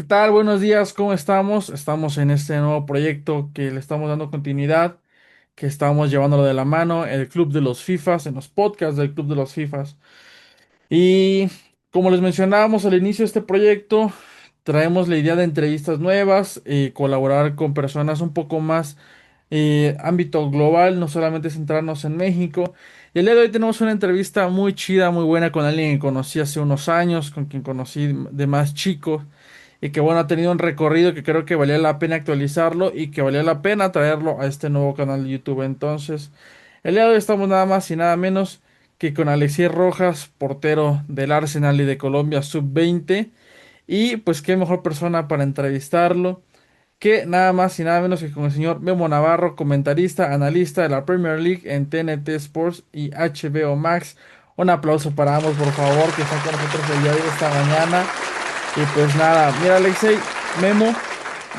¿qué tal? Buenos días, ¿cómo estamos? Estamos en este nuevo proyecto que le estamos dando continuidad, que estamos llevándolo de la mano, el Club de los FIFAs, en los podcasts del Club de los FIFAs. Y como les mencionábamos al inicio de este proyecto, traemos la idea de entrevistas nuevas, colaborar con personas un poco más ámbito global, no solamente centrarnos en México. Y el día de hoy tenemos una entrevista muy chida, muy buena con alguien que conocí hace unos años, con quien conocí de más chico y que bueno, ha tenido un recorrido que creo que valía la pena actualizarlo y que valía la pena traerlo a este nuevo canal de YouTube. Entonces, el día de hoy estamos nada más y nada menos que con Alexis Rojas, portero del Arsenal y de Colombia sub-20. Y pues qué mejor persona para entrevistarlo que nada más y nada menos que con el señor Memo Navarro, comentarista, analista de la Premier League en TNT Sports y HBO Max. Un aplauso para ambos, por favor, que están con nosotros el día de hoy, esta mañana. Y pues nada, mira Alexei, Memo,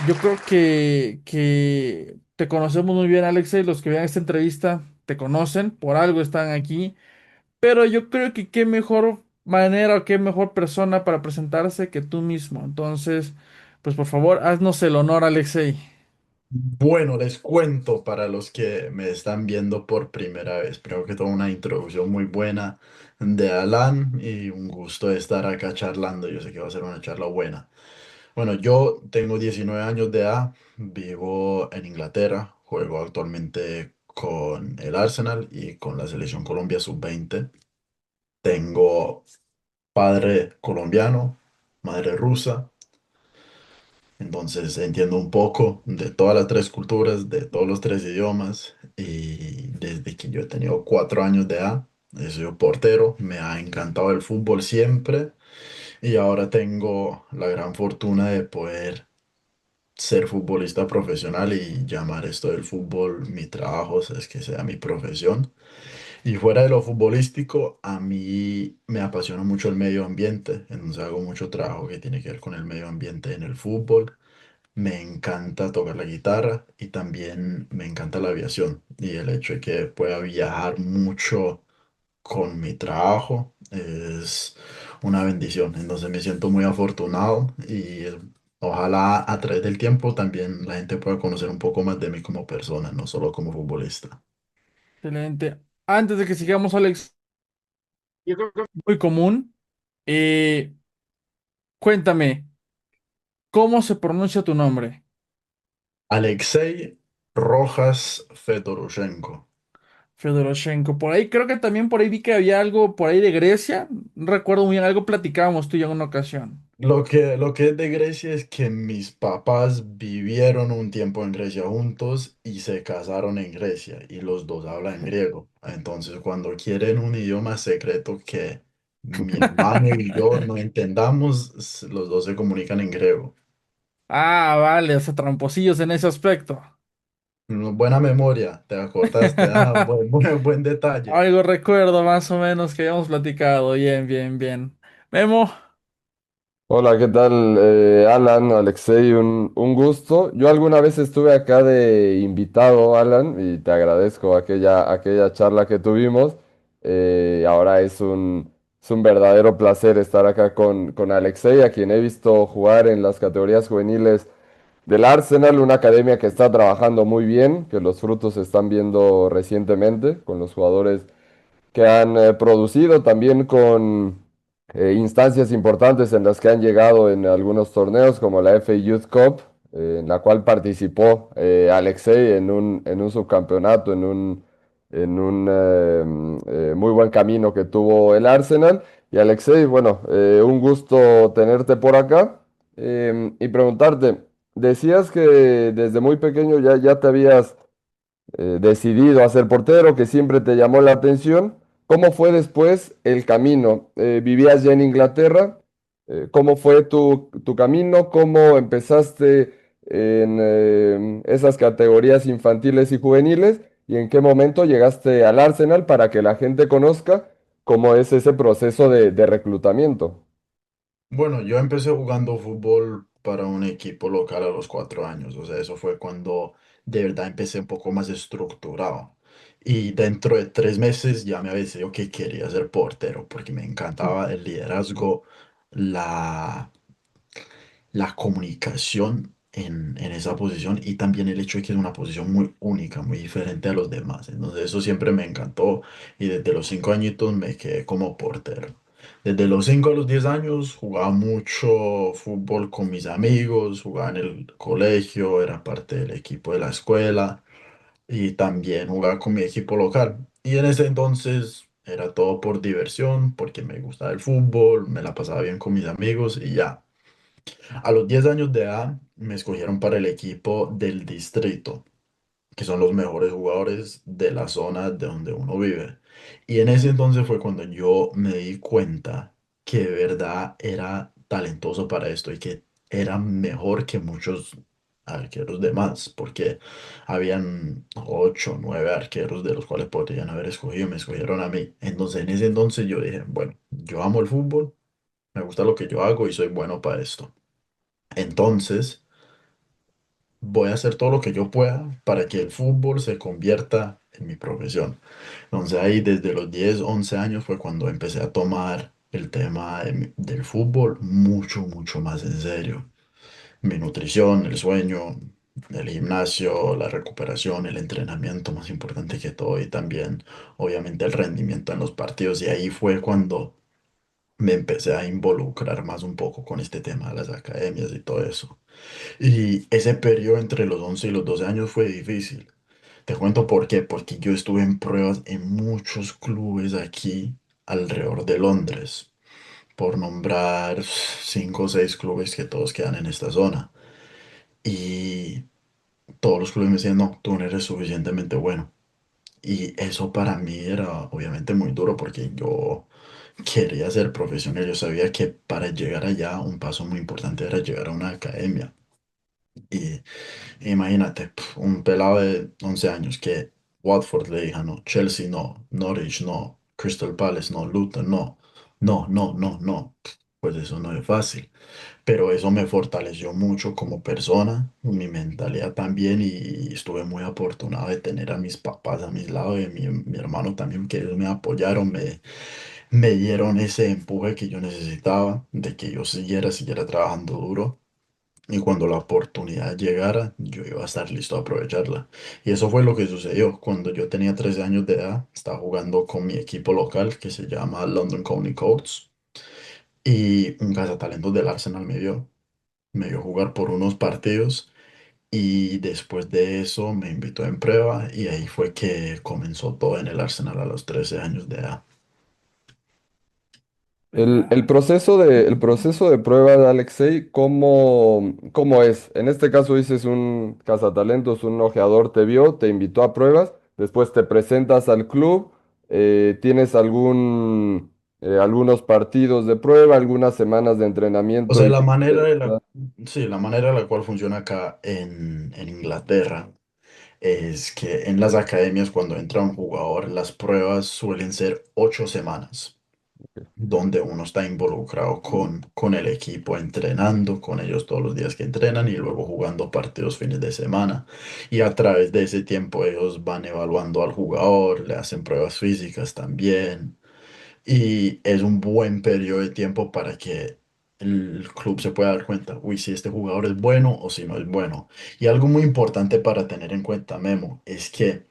yo creo que te conocemos muy bien, Alexei. Los que vean esta entrevista te conocen, por algo están aquí. Pero yo creo que qué mejor manera o qué mejor persona para presentarse que tú mismo. Entonces, pues por favor, haznos el honor, Alexei. Bueno, les cuento para los que me están viendo por primera vez. Primero que todo, una introducción muy buena de Alan y un gusto de estar acá charlando. Yo sé que va a ser una charla buena. Bueno, yo tengo 19 años de edad, vivo en Inglaterra, juego actualmente con el Arsenal y con la selección Colombia sub-20. Tengo padre colombiano, madre rusa. Entonces entiendo un poco de todas las tres culturas, de todos los tres idiomas y desde que yo he tenido 4 años de edad, he sido portero, me ha encantado el fútbol siempre y ahora tengo la gran fortuna de poder ser futbolista profesional y llamar esto del fútbol mi trabajo, o sea, es que sea mi profesión. Y fuera de lo futbolístico, a mí me apasiona mucho el medio ambiente, entonces hago mucho trabajo que tiene que ver con el medio ambiente en el fútbol. Me encanta tocar la guitarra y también me encanta la aviación y el hecho de que pueda viajar mucho con mi trabajo es una bendición. Entonces me siento muy afortunado y ojalá a través del tiempo también la gente pueda conocer un poco más de mí como persona, no solo como futbolista. Excelente. Antes de que sigamos, Alex, yo creo que es muy común. eh, Cuéntame, ¿cómo se pronuncia tu nombre? Alexei Rojas Fedorushenko. Fedoroshenko. Por ahí, creo que también por ahí vi que había algo por ahí de Grecia. No recuerdo muy bien, algo platicábamos tú y yo en una ocasión. Lo que es de Grecia es que mis papás vivieron un tiempo en Grecia juntos y se casaron en Grecia y los dos hablan griego. Entonces, cuando quieren un idioma secreto que mi hermano y yo no entendamos, los dos se comunican en griego. Ah, vale, o sea, tramposillos en ese aspecto. Buena memoria, te acordaste. Ah, buen detalle. Algo recuerdo más o menos que habíamos platicado. Bien, bien, bien. Memo, Hola, ¿qué tal? Alan, Alexei, un gusto. Yo alguna vez estuve acá de invitado, Alan, y te agradezco aquella charla que tuvimos. Ahora es un verdadero placer estar acá con Alexei, a quien he visto jugar en las categorías juveniles del Arsenal, una academia que está trabajando muy bien, que los frutos se están viendo recientemente con los jugadores que han producido también con instancias importantes en las que han llegado en algunos torneos como la FA Youth Cup, en la cual participó Alexei en un subcampeonato, en un muy buen camino que tuvo el Arsenal. Y Alexei, bueno, un gusto tenerte por acá y preguntarte, decías que desde muy pequeño ya te habías decidido a ser portero, que siempre te llamó la atención. ¿Cómo fue después el camino? ¿Vivías ya en Inglaterra? ¿Cómo fue tu camino? ¿Cómo empezaste en esas categorías infantiles y juveniles? ¿Y en qué momento llegaste al Arsenal para que la gente conozca cómo es ese proceso de reclutamiento? Bueno, yo empecé jugando fútbol para un equipo local a los 4 años, o sea, eso fue cuando de verdad empecé un poco más estructurado. Y dentro de 3 meses ya me había decidido que quería ser portero, porque me encantaba el liderazgo, la, la comunicación en esa posición y también el hecho de que es una posición muy única, muy diferente a los demás. Entonces eso siempre me encantó y desde los 5 añitos me quedé como portero. Desde los 5 a los 10 años jugaba mucho fútbol con mis amigos, jugaba en el colegio, era parte del equipo de la escuela y también jugaba con mi equipo local. Y en ese entonces era todo por diversión, porque me gustaba el fútbol, me la pasaba bien con mis amigos y ya. A los 10 años de edad me escogieron para el equipo del distrito, que son los mejores jugadores de la zona de donde uno vive. Y en ese entonces fue cuando yo me di cuenta que de verdad era talentoso para esto y que era mejor que muchos arqueros de más, porque habían 8 o 9 arqueros de los cuales podrían haber escogido, me escogieron a mí. Entonces en ese entonces yo dije, bueno, yo amo el fútbol, me gusta lo que yo hago y soy bueno para esto. Entonces voy a hacer todo lo que yo pueda para que el fútbol se convierta en mi profesión. Entonces ahí desde los 10 11 años fue cuando empecé a tomar el tema del fútbol mucho, mucho más en serio. Mi nutrición, el sueño, el gimnasio, la recuperación, el entrenamiento más importante que todo y también obviamente el rendimiento en los partidos. Y ahí fue cuando me empecé a involucrar más un poco con este tema de las academias y todo eso. Y ese periodo entre los 11 y los 12 años fue difícil. Te cuento por qué, porque yo estuve en pruebas en muchos clubes aquí alrededor de Londres, por nombrar 5 o 6 clubes que todos quedan en esta zona. Y todos los clubes me decían, no, tú no eres suficientemente bueno. Y eso para mí era obviamente muy duro porque yo quería ser profesional. Yo sabía que para llegar allá un paso muy importante era llegar a una academia. Y imagínate, un pelado de 11 años que Watford le diga no, Chelsea no, Norwich no, Crystal Palace no, Luton no, no, no, no, no. Pues eso no es fácil. Pero eso me fortaleció mucho como persona, mi mentalidad también y estuve muy afortunado de tener a mis papás a mis lados y mi hermano también, que ellos me apoyaron, me dieron ese empuje que yo necesitaba, de que yo siguiera trabajando duro. Y cuando la oportunidad llegara, yo iba a estar listo a aprovecharla. Y eso fue lo que sucedió. Cuando yo tenía 13 años de edad, estaba jugando con mi equipo local que se llama London County Colts. Y un cazatalentos del Arsenal me vio jugar por unos partidos. Y después de eso me invitó en prueba. Y ahí fue que comenzó todo en el Arsenal a los 13 años de edad. El proceso de prueba de Alexei, ¿cómo es? En este caso dices un cazatalentos, un ojeador te vio, te invitó a pruebas, después te presentas al club, tienes algunos partidos de prueba, algunas semanas de O entrenamiento sea, y la te manera de quedas. sí, la manera en la cual funciona acá en Inglaterra es que en las academias cuando entra un jugador las pruebas suelen ser 8 semanas, donde uno está involucrado con el equipo, entrenando con ellos todos los días que entrenan y luego jugando partidos fines de semana. Y a través de ese tiempo ellos van evaluando al jugador, le hacen pruebas físicas también. Y es un buen periodo de tiempo para que el club se pueda dar cuenta, uy, si este jugador es bueno o si no es bueno. Y algo muy importante para tener en cuenta, Memo, es que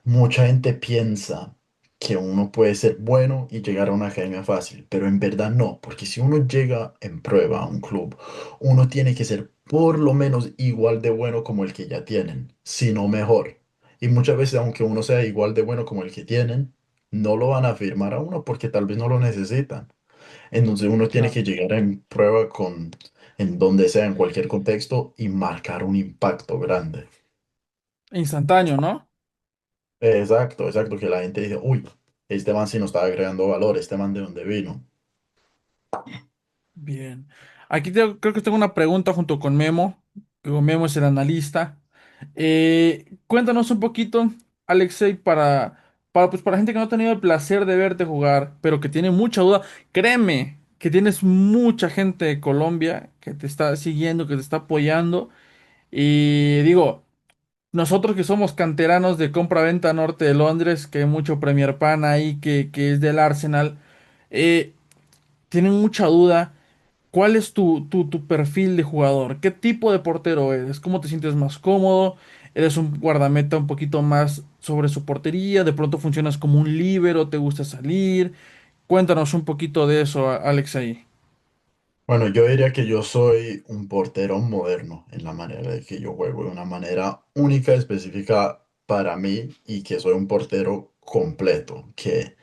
mucha gente piensa que uno puede ser bueno y llegar a una academia fácil, pero en verdad no, porque si uno llega en prueba a un club, uno tiene que ser por lo menos igual de bueno como el que ya tienen, si no mejor. Y muchas veces, aunque uno sea igual de bueno como el que tienen, no lo van a firmar a uno porque tal vez no lo necesitan. Entonces uno tiene Claro. que llegar en prueba en donde sea, en cualquier contexto y marcar un impacto grande. Instantáneo, ¿no? Exacto, exacto, que la gente dice, uy, este man sí nos está agregando valor, este man de dónde vino. Bien. Creo que tengo una pregunta junto con Memo. Memo es el analista. Cuéntanos un poquito, Alexei, para gente que no ha tenido el placer de verte jugar, pero que tiene mucha duda. Créeme que tienes mucha gente de Colombia que te está siguiendo, que te está apoyando. Y digo, nosotros que somos canteranos de compra-venta norte de Londres, que hay mucho Premier Pan ahí, que es del Arsenal, eh, tienen mucha duda. ¿Cuál es tu perfil de jugador? ¿Qué tipo de portero eres? ¿Cómo te sientes más cómodo? ¿Eres un guardameta un poquito más sobre su portería? ¿De pronto funcionas como un líbero? ¿Te gusta salir? Cuéntanos un poquito de eso, Alex, ahí. Bueno, yo diría que yo soy un portero moderno en la manera de que yo juego, de una manera única, específica para mí y que soy un portero completo, que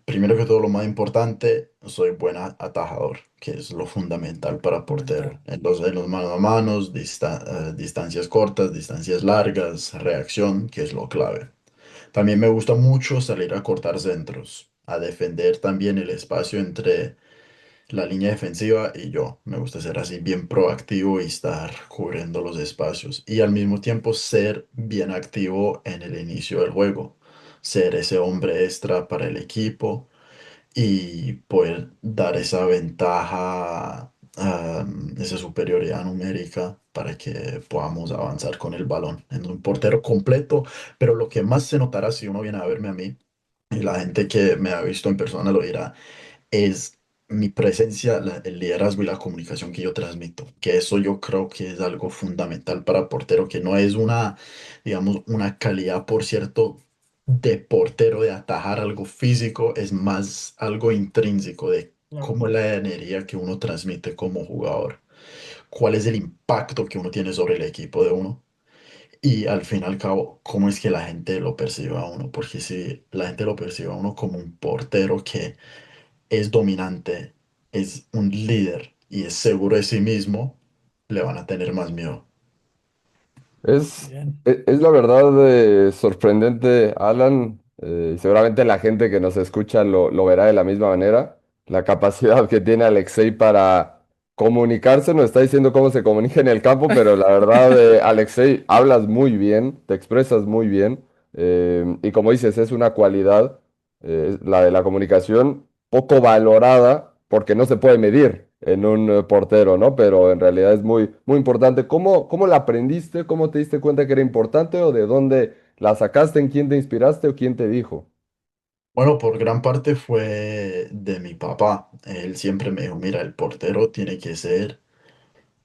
primero que todo lo más importante, soy buen atajador, que es lo fundamental para Fundamental. portero. En los mano a manos, distancias cortas, distancias largas, reacción, que es lo clave. También me gusta mucho salir a cortar centros, a defender también el espacio entre la línea defensiva y yo. Me gusta ser así bien proactivo y estar cubriendo los espacios y al mismo tiempo ser bien activo en el inicio del juego. Ser ese hombre extra para el equipo y poder dar esa ventaja, esa superioridad numérica para que podamos avanzar con el balón. En un portero completo, pero lo que más se notará si uno viene a verme a mí, y la gente que me ha visto en persona lo dirá, es mi presencia, el liderazgo y la comunicación que yo transmito, que eso yo creo que es algo fundamental para portero, que no es una, digamos, una calidad, por cierto, de portero, de atajar algo físico, es más algo intrínseco de Claro. cómo es la energía que uno transmite como jugador, cuál es el impacto que uno tiene sobre el equipo de uno. Y al fin y al cabo, cómo es que la gente lo percibe a uno, porque si la gente lo percibe a uno como un portero que es dominante, es un líder y es seguro de sí mismo, le van a tener más miedo. Es, Bien. es la verdad sorprendente, Alan. Y seguramente la gente que nos escucha lo verá de la misma manera. La capacidad que tiene Alexei para comunicarse, nos está diciendo cómo se comunica en el campo, pero la verdad, Alexei, hablas muy bien, te expresas muy bien. Y como dices, es una cualidad, la de la comunicación, poco valorada porque no se puede medir en un portero, ¿no? Pero en realidad es muy, muy importante. ¿Cómo la aprendiste? ¿Cómo te diste cuenta que era importante o de dónde la sacaste? ¿En quién te inspiraste o quién te dijo? Bueno, por gran parte fue de mi papá. Él siempre me dijo, mira, el portero tiene que ser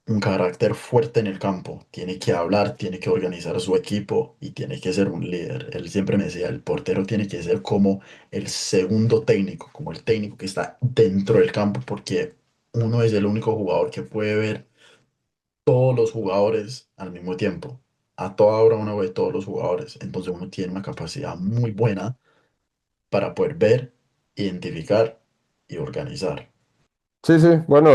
un carácter fuerte en el campo, tiene que hablar, tiene que organizar su equipo y tiene que ser un líder. Él siempre me decía, el portero tiene que ser como el segundo técnico, como el técnico que está dentro del campo, porque uno es el único jugador que puede ver todos los jugadores al mismo tiempo. A toda hora uno ve todos los jugadores. Entonces uno tiene una capacidad muy buena para poder ver, identificar y organizar. Sí, sí, bueno,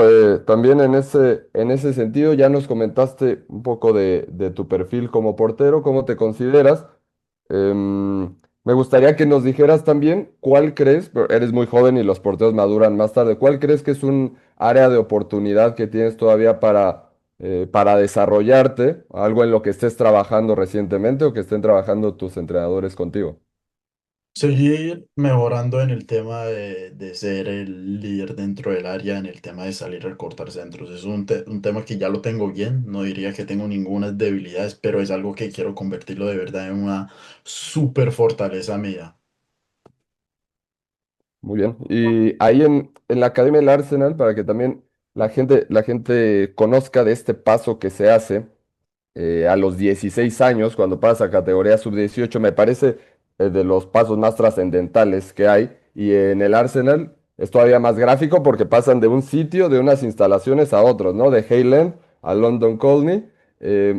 también en ese sentido ya nos comentaste un poco de tu perfil como portero, cómo te consideras. Me gustaría que nos dijeras también cuál crees, pero eres muy joven y los porteros maduran más tarde, cuál crees que es un área de oportunidad que tienes todavía para desarrollarte, algo en lo que estés trabajando recientemente o que estén trabajando tus entrenadores contigo. Seguir mejorando en el tema de ser el líder dentro del área, en el tema de salir a cortar centros. Es un tema que ya lo tengo bien, no diría que tengo ninguna debilidades, pero es algo que quiero convertirlo de verdad en una super fortaleza mía. Muy bien. Y ahí en la Academia del Arsenal, para que también la gente conozca de este paso que se hace a los 16 años, cuando pasa a categoría sub-18, me parece de los pasos más trascendentales que hay. Y en el Arsenal es todavía más gráfico porque pasan de un sitio, de unas instalaciones a otros, ¿no? De Highland a London Colney.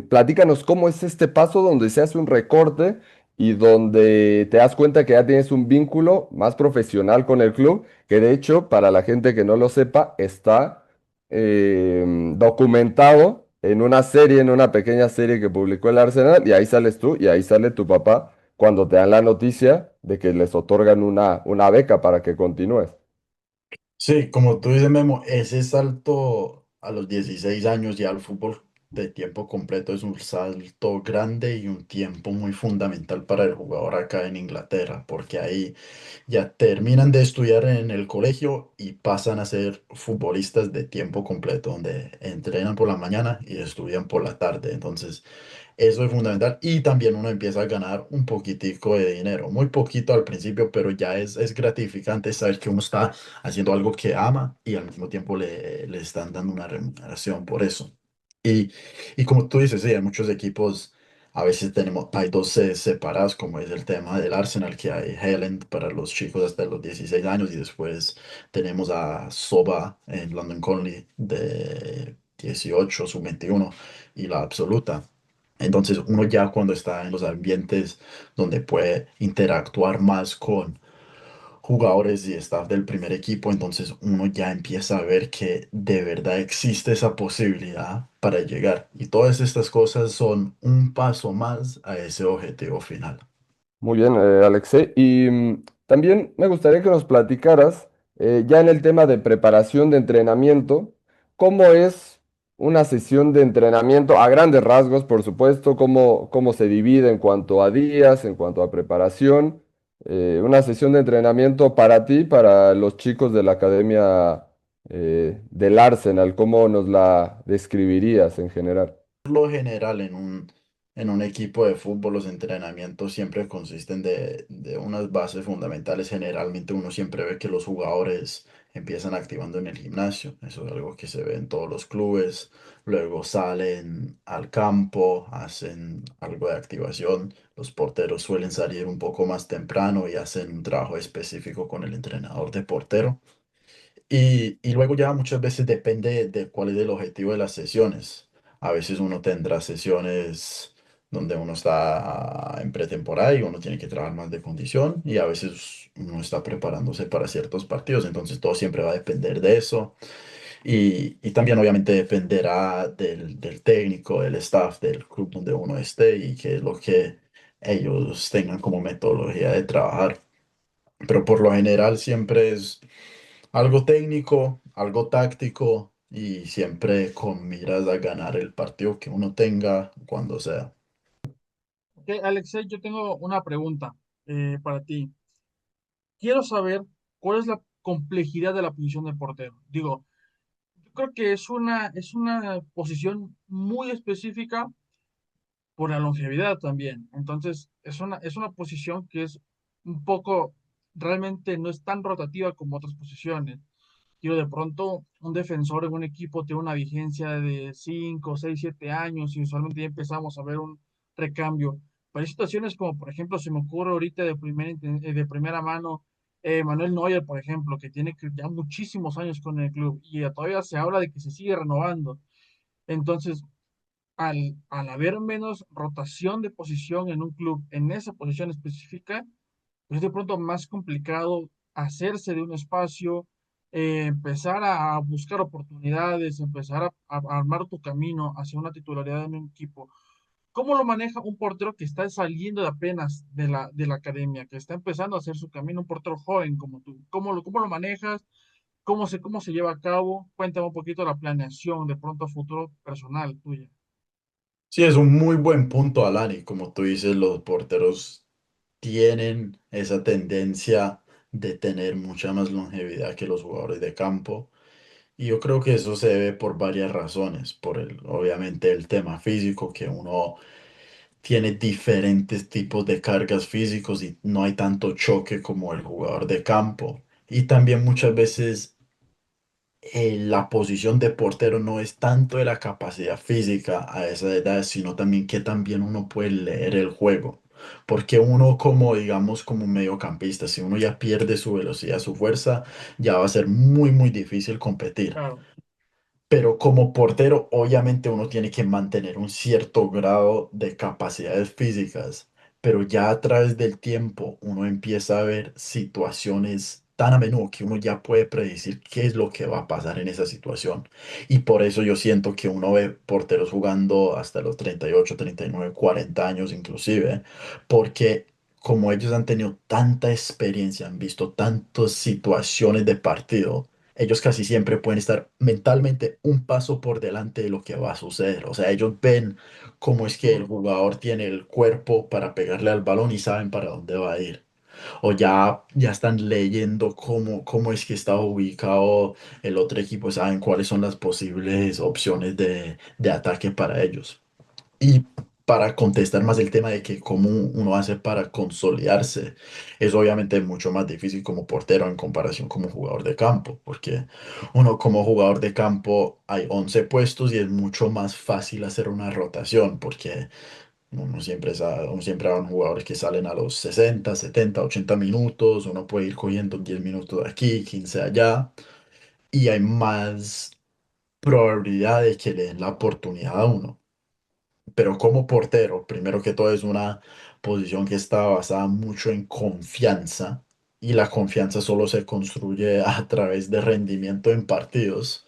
Platícanos cómo es este paso donde se hace un recorte y donde te das cuenta que ya tienes un vínculo más profesional con el club, que de hecho, para la gente que no lo sepa, está documentado en una serie, en una pequeña serie que publicó el Arsenal, y ahí sales tú y ahí sale tu papá cuando te dan la noticia de que les otorgan una beca para que continúes. Sí, como tú dices, Memo, ese salto a los 16 años ya al fútbol de tiempo completo es un salto grande y un tiempo muy fundamental para el jugador acá en Inglaterra, porque ahí ya terminan de estudiar en el colegio y pasan a ser futbolistas de tiempo completo, donde entrenan por la mañana y estudian por la tarde. Entonces, eso es fundamental. Y también uno empieza a ganar un poquitico de dinero, muy poquito al principio, pero ya es gratificante saber que uno está haciendo algo que ama y al mismo tiempo le están dando una remuneración por eso. Y, y como tú dices, sí, hay muchos equipos, a veces hay dos sedes separadas, como es el tema del Arsenal, que hay Haaland para los chicos hasta los 16 años y después tenemos a Soba en London Colney de 18, sub 21 y la absoluta. Entonces uno ya cuando está en los ambientes donde puede interactuar más con jugadores y staff del primer equipo, entonces uno ya empieza a ver que de verdad existe esa posibilidad para llegar. Y todas estas cosas son un paso más a ese objetivo final. Muy bien, Alexei. Y también me gustaría que nos platicaras, ya en el tema de preparación de entrenamiento, cómo es una sesión de entrenamiento a grandes rasgos, por supuesto, cómo se divide en cuanto a días, en cuanto a preparación, una sesión de entrenamiento para ti, para los chicos de la academia, del Arsenal, ¿cómo nos la describirías en general? Lo general en un equipo de fútbol, los entrenamientos siempre consisten de unas bases fundamentales. Generalmente uno siempre ve que los jugadores empiezan activando en el gimnasio. Eso es algo que se ve en todos los clubes. Luego salen al campo, hacen algo de activación. Los porteros suelen salir un poco más temprano y hacen un trabajo específico con el entrenador de portero. Y luego ya muchas veces depende de cuál es el objetivo de las sesiones. A veces uno tendrá sesiones donde uno está en pretemporada y uno tiene que trabajar más de condición y a veces uno está preparándose para ciertos partidos. Entonces todo siempre va a depender de eso. Y también obviamente dependerá del técnico, del staff, del club donde uno esté y qué es lo que ellos tengan como metodología de trabajar. Pero por lo general siempre es algo técnico, algo táctico y siempre con miras a ganar el partido que uno tenga cuando sea. Ok, Alexei, yo tengo una pregunta para ti. Quiero saber cuál es la complejidad de la posición de portero. Digo, yo creo que es una posición muy específica por la longevidad también. Entonces, es una posición que es un poco, realmente no es tan rotativa como otras posiciones. Digo, de pronto, un defensor en un equipo tiene una vigencia de 5 6 7 años y usualmente ya empezamos a ver un recambio. Pero hay situaciones como, por ejemplo, se me ocurre ahorita de primera mano, Manuel Neuer, por ejemplo, que tiene ya muchísimos años con el club y todavía se habla de que se sigue renovando. Entonces, al haber menos rotación de posición en un club, en esa posición específica, pues es de pronto más complicado hacerse de un espacio, empezar a buscar oportunidades, empezar a armar tu camino hacia una titularidad en un equipo. ¿Cómo lo maneja un portero que está saliendo de apenas de la academia, que está empezando a hacer su camino, un portero joven como tú? Cómo lo manejas? Cómo se lleva a cabo? Cuéntame un poquito la planeación de pronto a futuro personal tuya. Sí, es un muy buen punto, Alan, y como tú dices, los porteros tienen esa tendencia de tener mucha más longevidad que los jugadores de campo. Y yo creo que eso se debe por varias razones. Obviamente el tema físico, que uno tiene diferentes tipos de cargas físicos y no hay tanto choque como el jugador de campo. Y también muchas veces la posición de portero no es tanto de la capacidad física a esa edad, sino también que también uno puede leer el juego. Porque uno como, digamos, como mediocampista, si uno ya pierde su velocidad, su fuerza, ya va a ser muy difícil competir. Claro. Pero como portero, obviamente uno tiene que mantener un cierto grado de capacidades físicas, pero ya a través del tiempo uno empieza a ver situaciones tan a menudo que uno ya puede predecir qué es lo que va a pasar en esa situación. Y por eso yo siento que uno ve porteros jugando hasta los 38, 39, 40 años inclusive, porque como ellos han tenido tanta experiencia, han visto tantas situaciones de partido, ellos casi siempre pueden estar mentalmente un paso por delante de lo que va a suceder. O sea, ellos ven cómo es que el jugador tiene el cuerpo para pegarle al balón y saben para dónde va a ir. O ya están leyendo cómo es que está ubicado el otro equipo, saben cuáles son las posibles opciones de ataque para ellos. Y para contestar más el tema de que cómo uno hace para consolidarse, es obviamente mucho más difícil como portero en comparación como jugador de campo, porque uno como jugador de campo hay 11 puestos y es mucho más fácil hacer una rotación, porque uno siempre hay jugadores que salen a los 60 70 80 minutos, uno puede ir cogiendo 10 minutos de aquí, 15 allá, y hay más probabilidad de que le den la oportunidad a uno. Pero como portero, primero que todo es una posición que está basada mucho en confianza y la confianza solo se construye a través de rendimiento en partidos,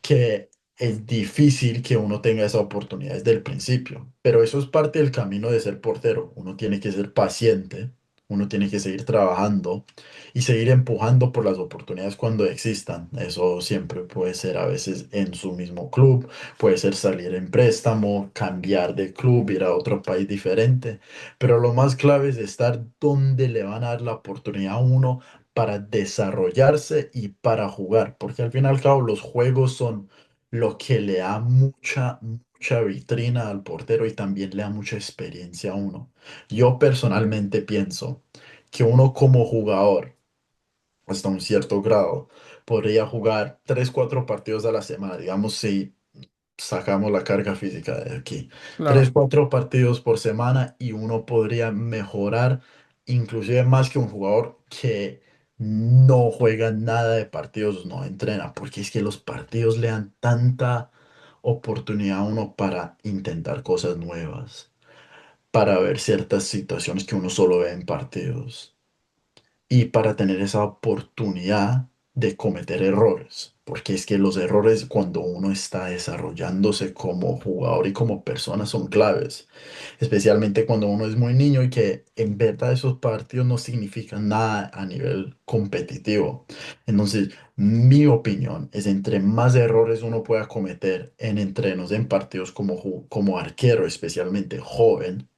que es difícil que uno tenga esa oportunidad desde el principio, pero eso es parte del camino de ser portero. Uno tiene que ser paciente, uno tiene que seguir trabajando y seguir empujando por las oportunidades cuando existan. Eso siempre puede ser a veces en su mismo club, puede ser salir en préstamo, cambiar de club, ir a otro país diferente, pero lo más clave es estar donde le van a dar la oportunidad a uno para desarrollarse y para jugar, porque al fin y al cabo los juegos son lo que le da mucha vitrina al portero y también le da mucha experiencia a uno. Yo personalmente pienso que uno como jugador, hasta un cierto grado, podría jugar 3 4 partidos a la semana, digamos, si sacamos la carga física de aquí. Tres, Claro. cuatro partidos por semana y uno podría mejorar inclusive más que un jugador que no juega nada de partidos, no entrena, porque es que los partidos le dan tanta oportunidad a uno para intentar cosas nuevas, para ver ciertas situaciones que uno solo ve en partidos y para tener esa oportunidad de cometer errores. Porque es que los errores cuando uno está desarrollándose como jugador y como persona son claves, especialmente cuando uno es muy niño y que en verdad esos partidos no significan nada a nivel competitivo. Entonces, mi opinión es entre más errores uno pueda cometer en entrenos, en partidos como arquero, especialmente joven,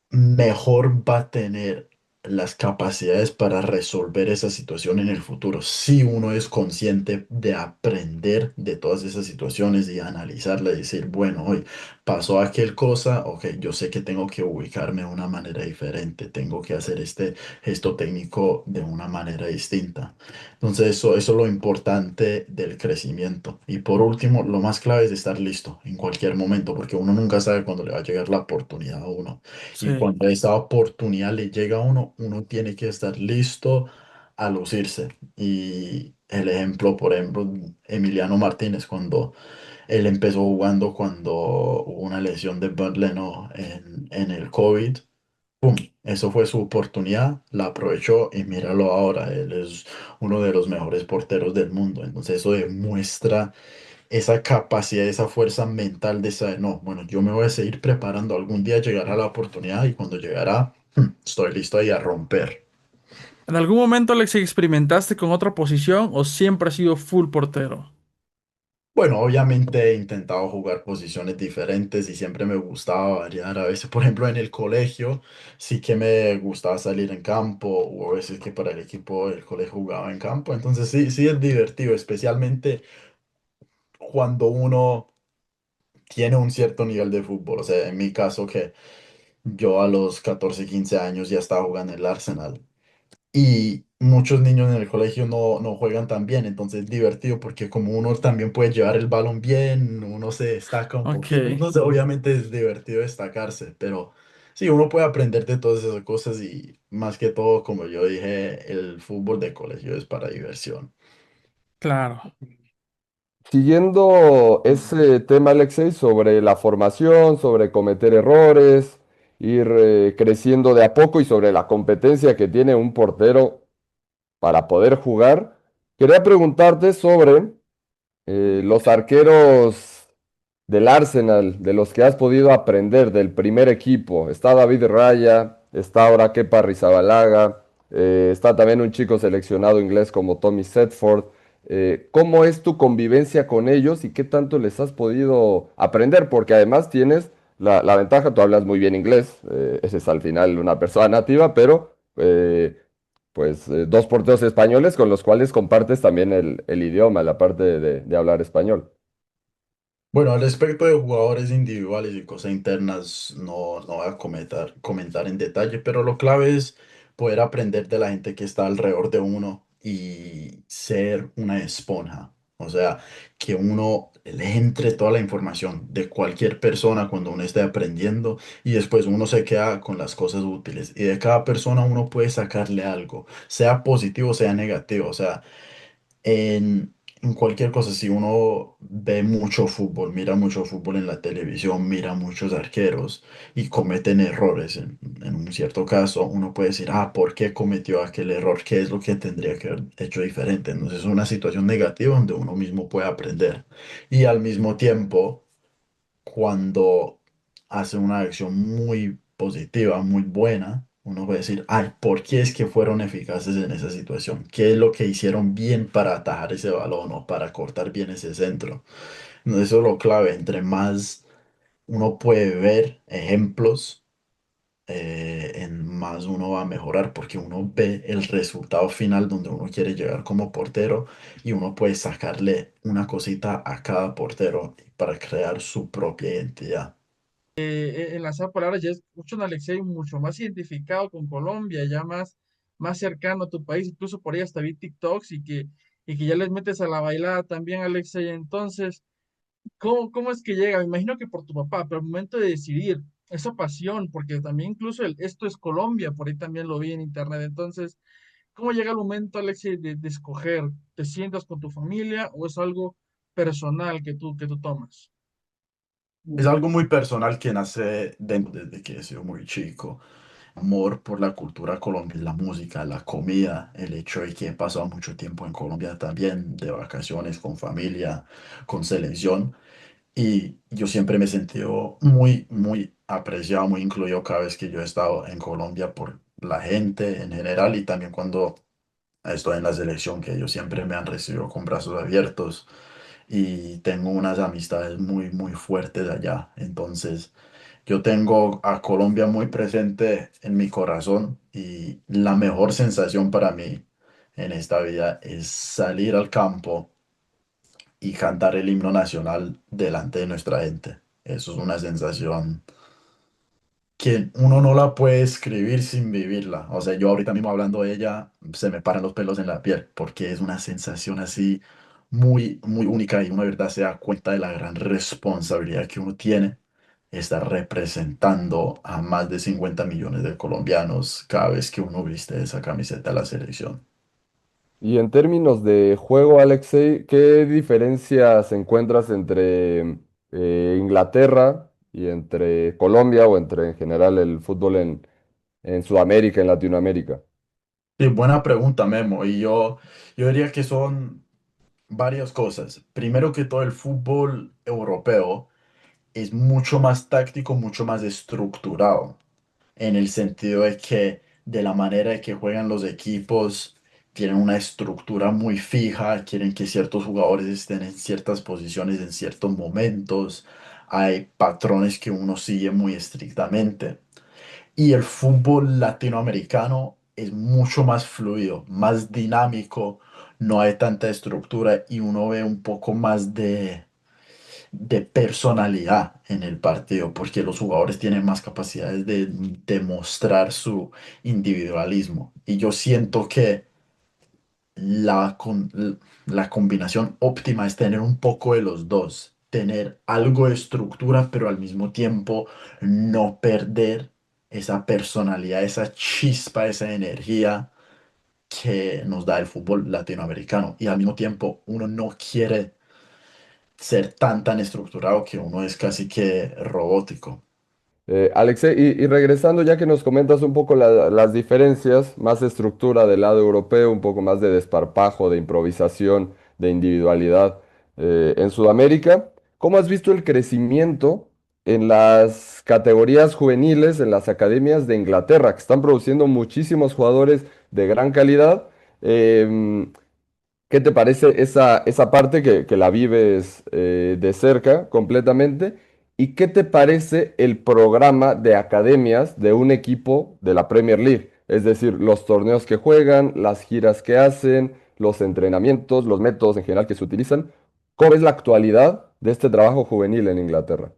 mejor va a tener las capacidades para resolver esa situación en el futuro. Si uno es consciente de aprender de todas esas situaciones y analizarla y decir, bueno, hoy pasó aquel cosa, ok, yo sé que tengo que ubicarme de una manera diferente, tengo que hacer este gesto técnico de una manera distinta. Entonces, eso es lo importante del crecimiento. Y por último, lo más clave es estar listo en cualquier momento, porque uno nunca sabe cuándo le va a llegar la oportunidad a uno. Y Sí. cuando esa oportunidad le llega a uno, uno tiene que estar listo a lucirse. Y el ejemplo, por ejemplo, Emiliano Martínez, cuando él empezó jugando, cuando hubo una lesión de Bernd Leno en el COVID, ¡pum! Eso fue su oportunidad, la aprovechó y míralo ahora, él es uno de los mejores porteros del mundo. Entonces eso demuestra esa capacidad, esa fuerza mental de saber, no, bueno, yo me voy a seguir preparando, algún día llegará la oportunidad y cuando llegará, estoy listo ahí a romper. ¿En algún momento, Alex, experimentaste con otra posición o siempre has sido full portero? Bueno, obviamente he intentado jugar posiciones diferentes y siempre me gustaba variar. A veces, por ejemplo, en el colegio sí que me gustaba salir en campo o a veces que para el equipo del colegio jugaba en campo. Entonces sí, sí es divertido, especialmente cuando uno tiene un cierto nivel de fútbol. O sea, en mi caso que yo a los 14 15 años ya estaba jugando en el Arsenal. Y muchos niños en el colegio no juegan tan bien, entonces es divertido porque como uno también puede llevar el balón bien, uno se destaca un Ok, poquito, entonces obviamente es divertido destacarse, pero sí, uno puede aprender de todas esas cosas y más que todo, como yo dije, el fútbol de colegio es para diversión. claro. Siguiendo ese tema, Alexei, sobre la formación, sobre cometer errores, ir creciendo de a poco y sobre la competencia que tiene un portero para poder jugar, quería preguntarte sobre los arqueros del Arsenal, de los que has podido aprender del primer equipo. Está David Raya, está ahora Kepa Arrizabalaga. Está también un chico seleccionado inglés como Tommy Setford. ¿Cómo es tu convivencia con ellos y qué tanto les has podido aprender? Porque además tienes la ventaja, tú hablas muy bien inglés, ese es al final una persona nativa, pero dos porteros españoles con los cuales compartes también el idioma, la parte de hablar español. Bueno, al respecto de jugadores individuales y cosas internas, no voy a comentar en detalle, pero lo clave es poder aprender de la gente que está alrededor de uno y ser una esponja. O sea, que uno le entre toda la información de cualquier persona cuando uno esté aprendiendo y después uno se queda con las cosas útiles. Y de cada persona uno puede sacarle algo, sea positivo, sea negativo. O sea, en cualquier cosa, si uno ve mucho fútbol, mira mucho fútbol en la televisión, mira muchos arqueros y cometen errores en un cierto caso, uno puede decir, ah, ¿por qué cometió aquel error? ¿Qué es lo que tendría que haber hecho diferente? Entonces es una situación negativa donde uno mismo puede aprender. Y al mismo tiempo cuando hace una acción muy positiva, muy buena, uno puede decir, ay, ¿por qué es que fueron eficaces en esa situación? ¿Qué es lo que hicieron bien para atajar ese balón o para cortar bien ese centro? No, eso es lo clave. Entre más uno puede ver ejemplos, en más uno va a mejorar porque uno ve el resultado final donde uno quiere llegar como portero y uno puede sacarle una cosita a cada portero para crear su propia identidad. Enlazar palabras, ya escucho un Alexei mucho más identificado con Colombia, ya más cercano a tu país, incluso por ahí hasta vi TikToks y que ya les metes a la bailada también, Alexei. Entonces, ¿cómo es que llega? Me imagino que por tu papá, pero al momento de decidir esa pasión, porque también incluso esto es Colombia, por ahí también lo vi en internet. Entonces, ¿cómo llega el momento, Alexei, de escoger? ¿Te sientas con tu familia o es algo personal que tú tomas? Es algo muy personal que nace desde que he sido muy chico. Amor por la cultura colombiana, la música, la comida, el hecho de que he pasado mucho tiempo en Colombia también, de vacaciones, con familia, con selección. Y yo siempre me he sentido muy apreciado, muy incluido cada vez que yo he estado en Colombia por la gente en general y también cuando estoy en la selección, que ellos siempre me han recibido con brazos abiertos y tengo unas amistades muy fuertes allá. Entonces, yo tengo a Colombia muy presente en mi corazón y la mejor sensación para mí en esta vida es salir al campo y cantar el himno nacional delante de nuestra gente. Eso es una sensación que uno no la puede escribir sin vivirla. O sea, yo ahorita mismo hablando de ella, se me paran los pelos en la piel, porque es una sensación así muy única y uno de verdad se da cuenta de la gran responsabilidad que uno tiene estar representando a más de 50 millones de colombianos cada vez que uno viste esa camiseta de la selección. Y en términos de juego, Alexei, ¿qué diferencias encuentras entre Inglaterra y entre Colombia o entre en general el fútbol en Sudamérica, en Latinoamérica? Sí, buena pregunta, Memo. Yo diría que son varias cosas. Primero que todo, el fútbol europeo es mucho más táctico, mucho más estructurado, en el sentido de que de la manera en que juegan los equipos, tienen una estructura muy fija, quieren que ciertos jugadores estén en ciertas posiciones en ciertos momentos, hay patrones que uno sigue muy estrictamente. Y el fútbol latinoamericano es mucho más fluido, más dinámico, no hay tanta estructura y uno ve un poco más de personalidad en el partido, porque los jugadores tienen más capacidades de demostrar su individualismo. Y yo siento que la combinación óptima es tener un poco de los dos, tener algo de estructura, pero al mismo tiempo no perder esa personalidad, esa chispa, esa energía que nos da el fútbol latinoamericano. Y al mismo tiempo uno no quiere ser tan estructurado que uno es casi que robótico. Alexei, y regresando ya que nos comentas un poco las diferencias, más estructura del lado europeo, un poco más de desparpajo, de improvisación, de individualidad en Sudamérica, ¿cómo has visto el crecimiento en las categorías juveniles, en las academias de Inglaterra, que están produciendo muchísimos jugadores? de gran calidad. ¿Qué te parece esa parte que la vives de cerca completamente? ¿Y qué te parece el programa de academias de un equipo de la Premier League? Es decir, los torneos que juegan, las giras que hacen, los entrenamientos, los métodos en general que se utilizan. ¿Cómo es la actualidad de este trabajo juvenil en Inglaterra?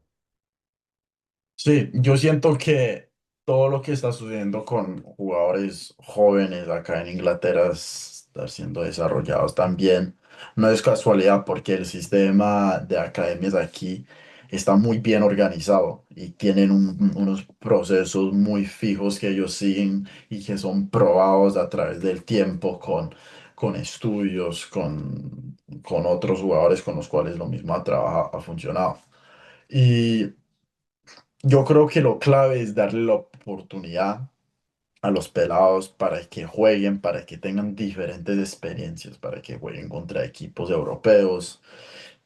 Sí, yo siento que todo lo que está sucediendo con jugadores jóvenes acá en Inglaterra está siendo desarrollados también. No es casualidad porque el sistema de academias aquí está muy bien organizado y tienen unos procesos muy fijos que ellos siguen y que son probados a través del tiempo con estudios, con otros jugadores con los cuales lo mismo ha funcionado. Y yo creo que lo clave es darle la oportunidad a los pelados para que jueguen, para que tengan diferentes experiencias, para que jueguen contra equipos europeos,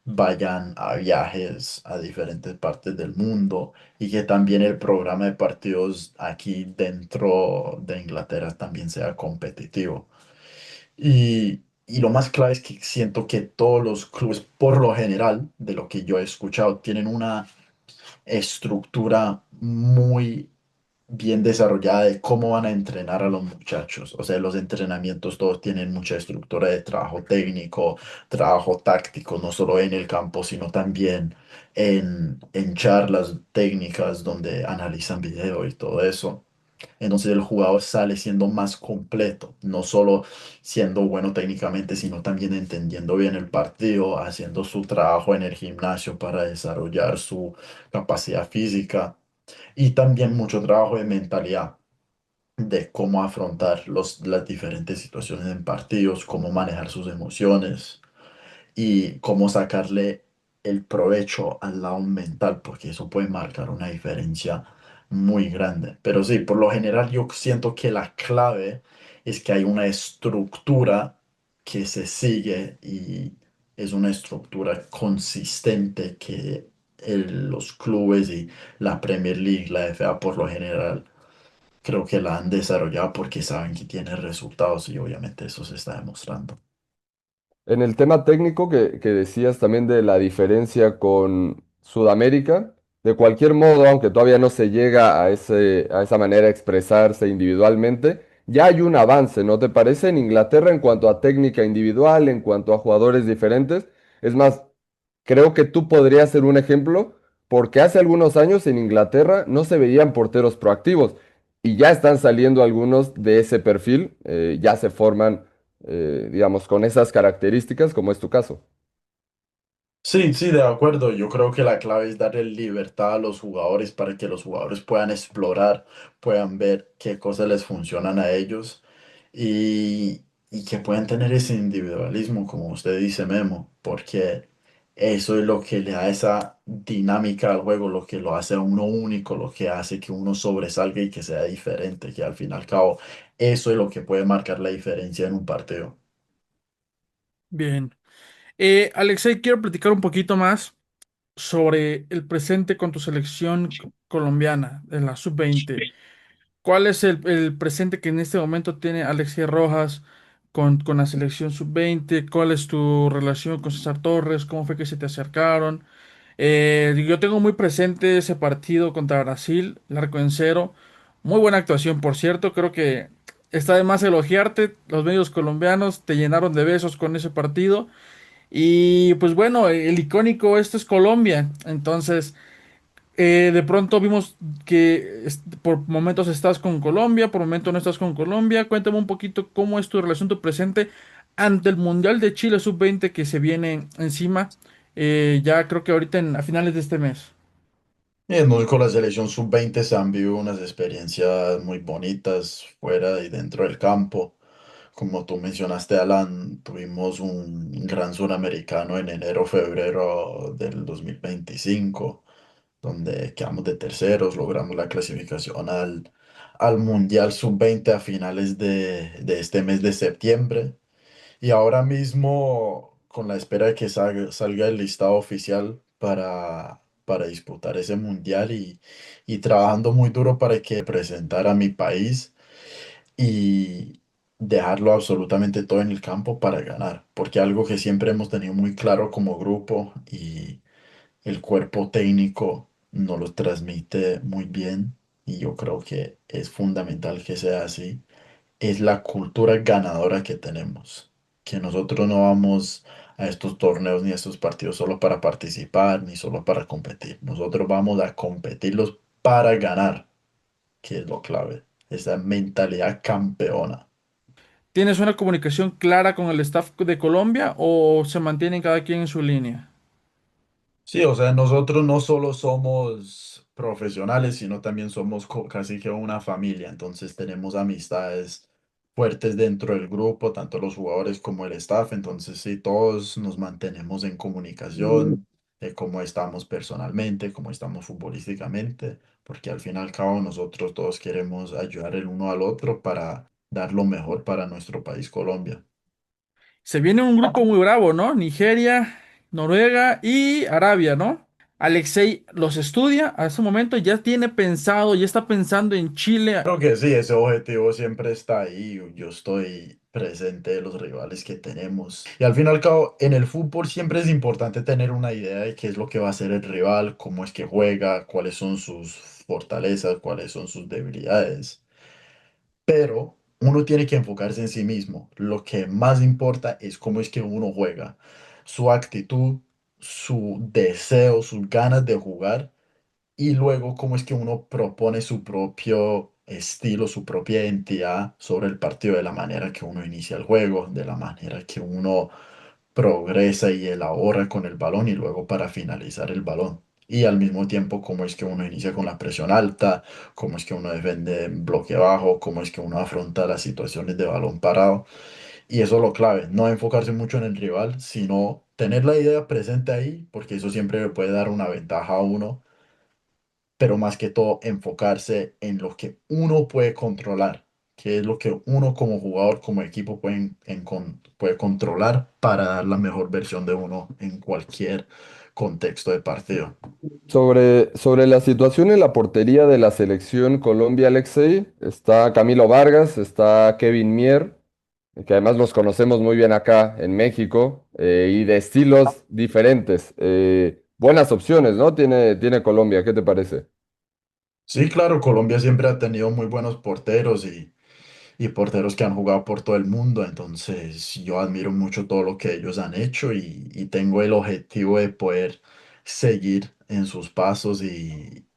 vayan a viajes a diferentes partes del mundo y que también el programa de partidos aquí dentro de Inglaterra también sea competitivo. Y lo más clave es que siento que todos los clubes, por lo general, de lo que yo he escuchado, tienen una estructura muy bien desarrollada de cómo van a entrenar a los muchachos. O sea, los entrenamientos todos tienen mucha estructura de trabajo técnico, trabajo táctico, no solo en el campo, sino también en charlas técnicas donde analizan video y todo eso. Entonces el jugador sale siendo más completo, no solo siendo bueno técnicamente, sino también entendiendo bien el partido, haciendo su trabajo en el gimnasio para desarrollar su capacidad física y también mucho trabajo de mentalidad, de cómo afrontar las diferentes situaciones en partidos, cómo manejar sus emociones y cómo sacarle el provecho al lado mental, porque eso puede marcar una diferencia muy grande. Pero sí, por lo general yo siento que la clave es que hay una estructura que se sigue y es una estructura consistente que los clubes y la Premier League, la FA por lo general, creo que la han desarrollado porque saben que tiene resultados y obviamente eso se está demostrando. En el tema técnico que decías también de la diferencia con Sudamérica, de cualquier modo, aunque todavía no se llega a esa manera de expresarse individualmente, ya hay un avance, ¿no te parece? En Inglaterra en cuanto a técnica individual, en cuanto a jugadores diferentes. Es más, creo que tú podrías ser un ejemplo, porque hace algunos años en Inglaterra no se veían porteros proactivos y ya están saliendo algunos de ese perfil, ya se forman digamos, con esas características, como es tu caso. Sí, sí, de acuerdo. Yo creo que la clave es darle libertad a los jugadores para que los jugadores puedan explorar, puedan ver qué cosas les funcionan a ellos y que puedan tener ese individualismo, como usted dice, Memo, porque eso es lo que le da esa dinámica al juego, lo que lo hace a uno único, lo que hace que uno sobresalga y que sea diferente, que al fin y al cabo eso es lo que puede marcar la diferencia en un partido. Bien. Alexei, quiero platicar un poquito más sobre el presente con tu selección colombiana de la sub-20. ¿Cuál es el presente que en este momento tiene Alexei Rojas con la selección sub-20? ¿Cuál es tu relación con César Torres? ¿Cómo fue que se te acercaron? Yo tengo muy presente ese partido contra Brasil, el arco en cero. Muy buena actuación, por cierto. Creo que está de más elogiarte. Los medios colombianos te llenaron de besos con ese partido. Y pues bueno, el icónico, esto es Colombia. Entonces, de pronto vimos que por momentos estás con Colombia, por momentos no estás con Colombia. Cuéntame un poquito cómo es tu relación, tu presente ante el Mundial de Chile sub-20 que se viene encima. Ya creo que ahorita a finales de este mes. Muy con la selección sub-20 se han vivido unas experiencias muy bonitas fuera y dentro del campo. Como tú mencionaste, Alan, tuvimos un gran suramericano en enero, febrero del 2025, donde quedamos de terceros, logramos la clasificación al Mundial sub-20 a finales de este mes de septiembre. Y ahora mismo, con la espera de que salga el listado oficial para disputar ese mundial y trabajando muy duro para que presentara a mi país. Y dejarlo absolutamente todo en el campo para ganar, porque algo que siempre hemos tenido muy claro como grupo y el cuerpo técnico nos lo transmite muy bien y yo creo que es fundamental que sea así, es la cultura ganadora que tenemos, que nosotros no vamos a estos torneos ni a estos partidos solo para participar ni solo para competir, nosotros vamos a competirlos para ganar, que es lo clave, esa mentalidad campeona. ¿Tienes una comunicación clara con el staff de Colombia o se mantienen cada quien en su línea? Sí, o sea, nosotros no solo somos profesionales, sino también somos casi que una familia. Entonces tenemos amistades fuertes dentro del grupo, tanto los jugadores como el staff. Entonces sí, todos nos mantenemos en comunicación de cómo estamos personalmente, cómo estamos futbolísticamente, porque al fin y al cabo nosotros todos queremos ayudar el uno al otro para dar lo mejor para nuestro país, Colombia. Se viene un grupo muy bravo, ¿no? Nigeria, Noruega y Arabia, ¿no? Alexei los estudia a ese momento, ya tiene pensado, ya está pensando en Chile. Creo que sí, ese objetivo siempre está ahí. Yo estoy presente de los rivales que tenemos. Y al fin y al cabo, en el fútbol siempre es importante tener una idea de qué es lo que va a hacer el rival, cómo es que juega, cuáles son sus fortalezas, cuáles son sus debilidades. Pero uno tiene que enfocarse en sí mismo. Lo que más importa es cómo es que uno juega, su actitud, su deseo, sus ganas de jugar y luego cómo es que uno propone su propio estilo, su propia identidad sobre el partido, de la manera que uno inicia el juego, de la manera que uno progresa y elabora con el balón y luego para finalizar el balón. Y al mismo tiempo, cómo es que uno inicia con la presión alta, cómo es que uno defiende en bloque bajo, cómo es que uno afronta las situaciones de balón parado. Y eso es lo clave, no enfocarse mucho en el rival, sino tener la idea presente ahí, porque eso siempre le puede dar una ventaja a uno, pero más que todo enfocarse en lo que uno puede controlar, que es lo que uno como jugador, como equipo puede controlar para dar la mejor versión de uno en cualquier contexto de partido. Sobre la situación en la portería de la selección Colombia, Alexei, está Camilo Vargas, está Kevin Mier, que además los conocemos muy bien acá en México, y de estilos diferentes. Buenas opciones, ¿no? Tiene Colombia, ¿qué te parece? Sí, claro, Colombia siempre ha tenido muy buenos porteros y porteros que han jugado por todo el mundo, entonces yo admiro mucho todo lo que ellos han hecho y tengo el objetivo de poder seguir en sus pasos y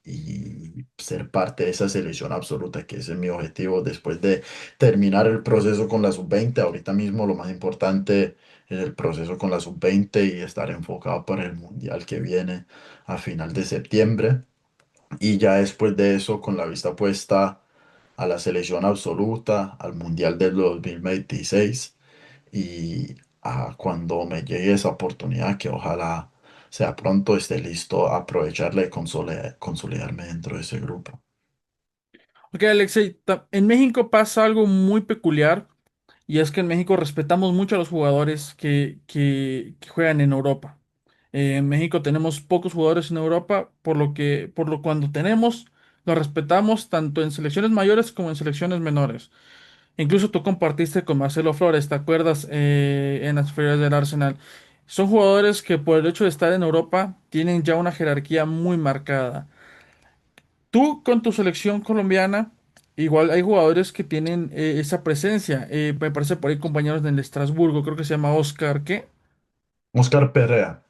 ser parte de esa selección absoluta, que ese es mi objetivo después de terminar el proceso con la sub-20. Ahorita mismo lo más importante es el proceso con la sub-20 y estar enfocado para el mundial que viene a final de septiembre. Y ya después de eso, con la vista puesta a la selección absoluta, al Mundial del 2026 y a cuando me llegue esa oportunidad, que ojalá sea pronto, esté listo a aprovecharla y consolidarme dentro de ese grupo. Ok, Alexei, en México pasa algo muy peculiar y es que en México respetamos mucho a los jugadores que juegan en Europa. En México tenemos pocos jugadores en Europa, por lo cuando tenemos, los respetamos tanto en selecciones mayores como en selecciones menores. Incluso tú compartiste con Marcelo Flores, ¿te acuerdas? En las inferiores del Arsenal. Son jugadores que por el hecho de estar en Europa tienen ya una jerarquía muy marcada. Tú con tu selección colombiana, igual hay jugadores que tienen esa presencia. Me parece por ahí compañeros del Estrasburgo, creo que se llama Oscar, ¿qué? Oscar Perea.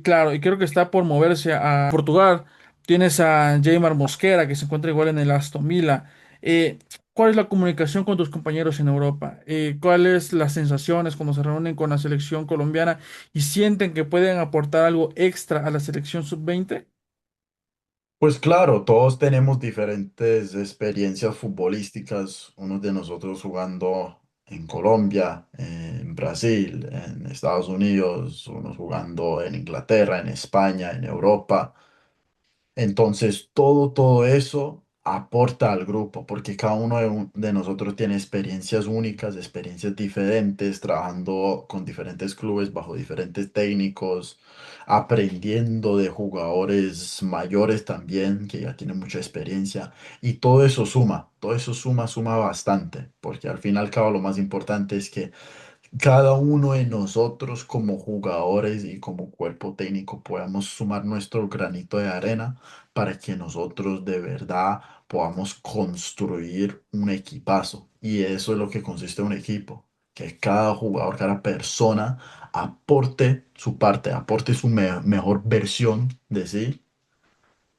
Claro, y creo que está por moverse a Portugal. Tienes a Jaymar Mosquera, que se encuentra igual en el Aston Villa. Eh, ¿Cuál es la comunicación con tus compañeros en Europa? ¿Cuáles las sensaciones cuando se reúnen con la selección colombiana y sienten que pueden aportar algo extra a la selección sub-20? Pues claro, todos tenemos diferentes experiencias futbolísticas, unos de nosotros jugando en Colombia, en Brasil, en Estados Unidos, unos jugando en Inglaterra, en España, en Europa. Entonces, todo eso aporta al grupo, porque cada uno de nosotros tiene experiencias únicas, experiencias diferentes, trabajando con diferentes clubes, bajo diferentes técnicos, aprendiendo de jugadores mayores también, que ya tienen mucha experiencia, y todo eso suma, suma bastante, porque al fin y al cabo lo más importante es que cada uno de nosotros como jugadores y como cuerpo técnico podamos sumar nuestro granito de arena para que nosotros de verdad podamos construir un equipazo. Y eso es lo que consiste un equipo, que cada jugador, cada persona aporte su parte, aporte su mejor versión de sí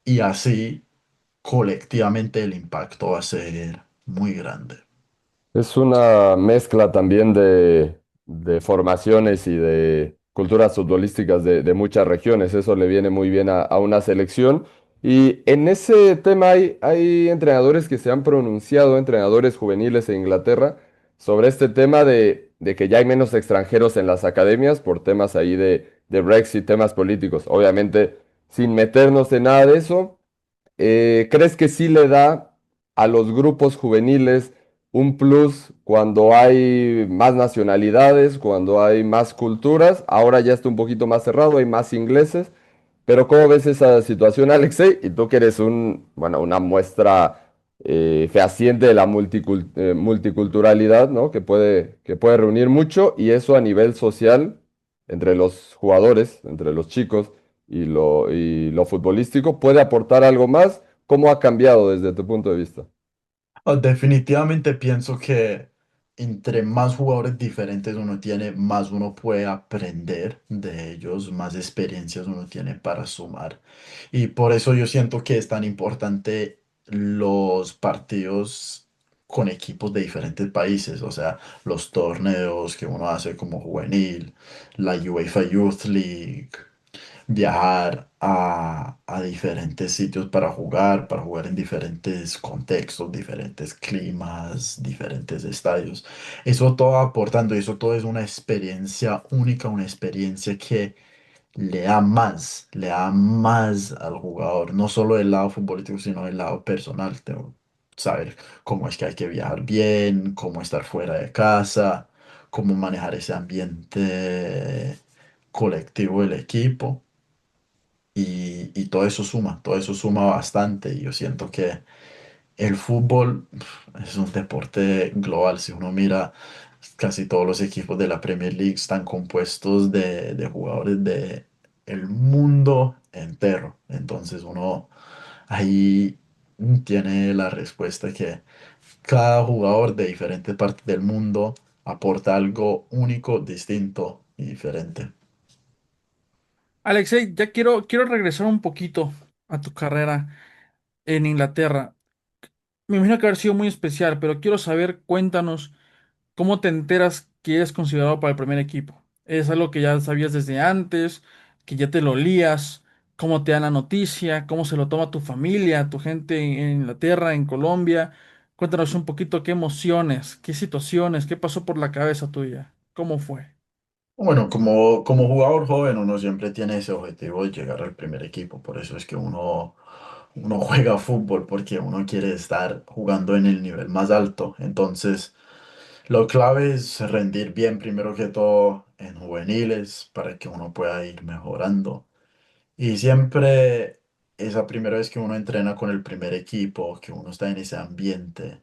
y así colectivamente el impacto va a ser muy grande. Es una mezcla también de formaciones y de culturas futbolísticas de muchas regiones. Eso le viene muy bien a una selección. Y en ese tema hay entrenadores que se han pronunciado, entrenadores juveniles en Inglaterra, sobre este tema de que ya hay menos extranjeros en las academias por temas ahí de Brexit, temas políticos. Obviamente, sin meternos en nada de eso. ¿Crees que sí le da a los grupos juveniles un plus cuando hay más nacionalidades, cuando hay más culturas? Ahora ya está un poquito más cerrado, hay más ingleses, pero ¿cómo ves esa situación, Alexei? Y tú que eres bueno, una muestra fehaciente de la multiculturalidad, ¿no? Que puede reunir mucho y eso a nivel social entre los jugadores, entre los chicos y lo futbolístico, ¿puede aportar algo más? ¿Cómo ha cambiado desde tu punto de vista? Definitivamente pienso que entre más jugadores diferentes uno tiene, más uno puede aprender de ellos, más experiencias uno tiene para sumar. Y por eso yo siento que es tan importante los partidos con equipos de diferentes países, o sea, los torneos que uno hace como juvenil, la UEFA Youth League, viajar a diferentes sitios para jugar en diferentes contextos, diferentes climas, diferentes estadios. Eso todo aportando, y eso todo es una experiencia única, una experiencia que le da más al jugador, no solo del lado futbolístico, sino del lado personal. Saber cómo es que hay que viajar bien, cómo estar fuera de casa, cómo manejar ese ambiente colectivo del equipo. Y todo eso suma bastante. Y yo siento que el fútbol es un deporte global. Si uno mira, casi todos los equipos de la Premier League están compuestos de jugadores de el mundo entero. Entonces uno ahí tiene la respuesta que cada jugador de diferentes partes del mundo aporta algo único, distinto y diferente. Alexei, ya quiero regresar un poquito a tu carrera en Inglaterra. Me imagino que haber sido muy especial, pero quiero saber, cuéntanos, ¿cómo te enteras que eres considerado para el primer equipo? ¿Es algo que ya sabías desde antes, que ya te lo lías? ¿Cómo te dan la noticia? ¿Cómo se lo toma tu familia, tu gente en Inglaterra, en Colombia? Cuéntanos un poquito qué emociones, qué situaciones, qué pasó por la cabeza tuya, cómo fue. Bueno, como jugador joven uno siempre tiene ese objetivo de llegar al primer equipo, por eso es que uno juega fútbol, porque uno quiere estar jugando en el nivel más alto. Entonces, lo clave es rendir bien primero que todo en juveniles para que uno pueda ir mejorando. Y siempre esa primera vez que uno entrena con el primer equipo, que uno está en ese ambiente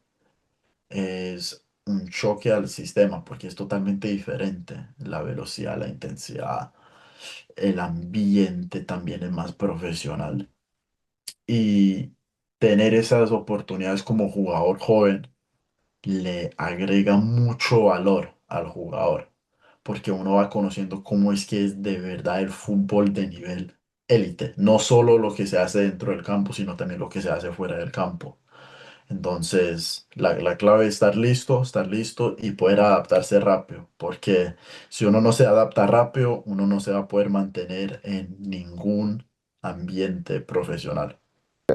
es un choque al sistema porque es totalmente diferente. La velocidad, la intensidad, el ambiente también es más profesional. Y tener esas oportunidades como jugador joven le agrega mucho valor al jugador porque uno va conociendo cómo es que es de verdad el fútbol de nivel élite. No solo lo que se hace dentro del campo, sino también lo que se hace fuera del campo. Entonces, la clave es estar listo y poder adaptarse rápido, porque si uno no se adapta rápido, uno no se va a poder mantener en ningún ambiente profesional.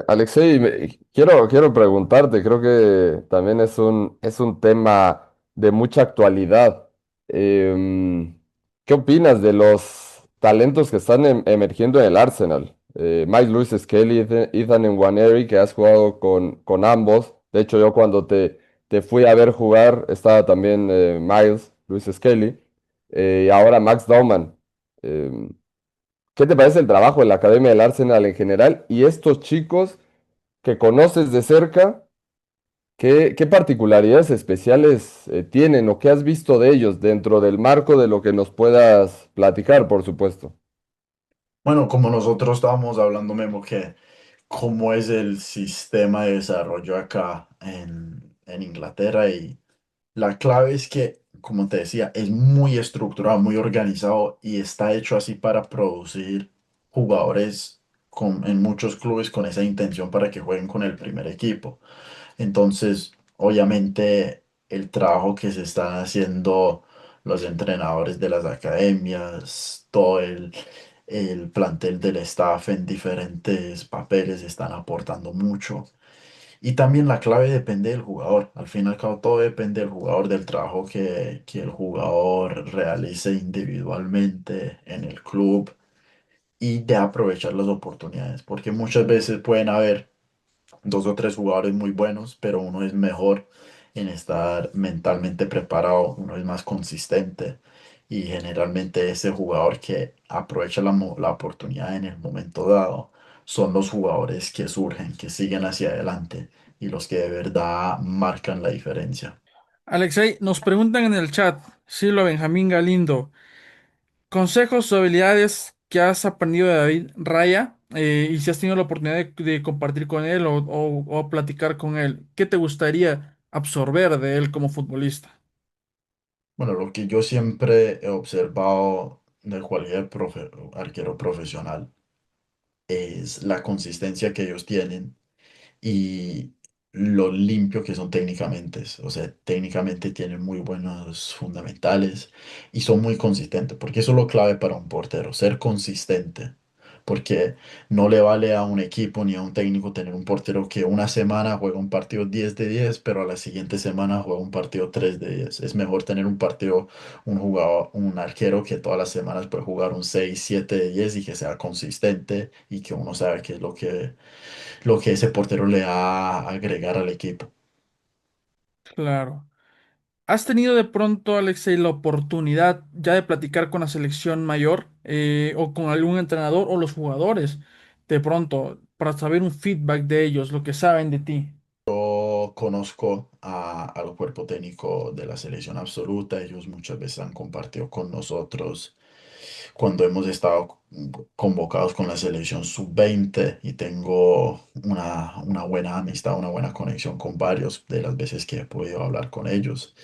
Alexei, quiero preguntarte, creo que también es un tema de mucha actualidad. Em, ¿Qué opinas de los talentos que están emergiendo en el Arsenal? Mike Luis Skelly, Ethan Nwaneri, que has jugado con ambos. De hecho, yo cuando te fui a ver jugar estaba también Miles Luis Skelly y ahora Max Dauman. Em, ¿Qué te parece el trabajo en la Academia del Arsenal en general y estos chicos que conoces de cerca? ¿Qué particularidades especiales tienen o qué has visto de ellos dentro del marco de lo que nos puedas platicar, por supuesto? Bueno, como nosotros estábamos hablando, Memo, que cómo es el sistema de desarrollo acá en Inglaterra y la clave es que, como te decía, es muy estructurado, muy organizado y está hecho así para producir jugadores en muchos clubes con esa intención para que jueguen con el primer equipo. Entonces, obviamente, el trabajo que se están haciendo los entrenadores de las academias, el plantel del staff en diferentes papeles están aportando mucho. Y también la clave depende del jugador. Al fin y al cabo, todo depende del jugador, del trabajo que el jugador realice individualmente en el club y de aprovechar las oportunidades. Porque muchas veces pueden haber dos o tres jugadores muy buenos, pero uno es mejor en estar mentalmente preparado, uno es más consistente y generalmente ese jugador que aprovecha la oportunidad en el momento dado son los jugadores que surgen, que siguen hacia adelante y los que de verdad marcan la diferencia. Alexei, nos preguntan en el chat, Silva Benjamín Galindo, consejos o habilidades que has aprendido de David Raya y si has tenido la oportunidad de compartir con él o platicar con él, ¿qué te gustaría absorber de él como futbolista? Bueno, lo que yo siempre he observado de cualquier arquero profesional es la consistencia que ellos tienen y lo limpio que son técnicamente. O sea, técnicamente tienen muy buenos fundamentales y son muy consistentes, porque eso es lo clave para un portero, ser consistente. Porque no le vale a un equipo ni a un técnico tener un portero que una semana juega un partido 10 de 10 pero a la siguiente semana juega un partido 3 de 10. Es mejor tener un partido, un jugador, un arquero que todas las semanas puede jugar un 6 7 de 10 y que sea consistente y que uno sabe qué es lo que ese portero le va a agregar al equipo. Claro. ¿Has tenido de pronto, Alexei, la oportunidad ya de platicar con la selección mayor o con algún entrenador o los jugadores de pronto para saber un feedback de ellos, lo que saben de ti? Yo conozco al cuerpo técnico de la selección absoluta, ellos muchas veces han compartido con nosotros cuando hemos estado convocados con la selección sub-20 y tengo una buena amistad, una buena conexión con varios de las veces que he podido hablar con ellos.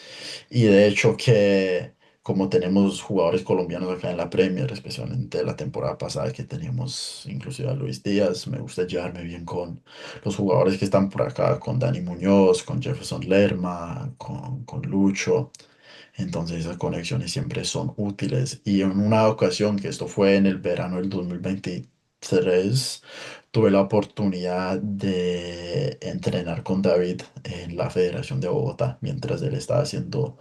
Y de hecho que como tenemos jugadores colombianos acá en la Premier, especialmente la temporada pasada que teníamos inclusive a Luis Díaz, me gusta llevarme bien con los jugadores que están por acá, con Dani Muñoz, con Jefferson Lerma, con Lucho. Entonces esas conexiones siempre son útiles. Y en una ocasión, que esto fue en el verano del 2023, tuve la oportunidad de entrenar con David en la Federación de Bogotá, mientras él estaba haciendo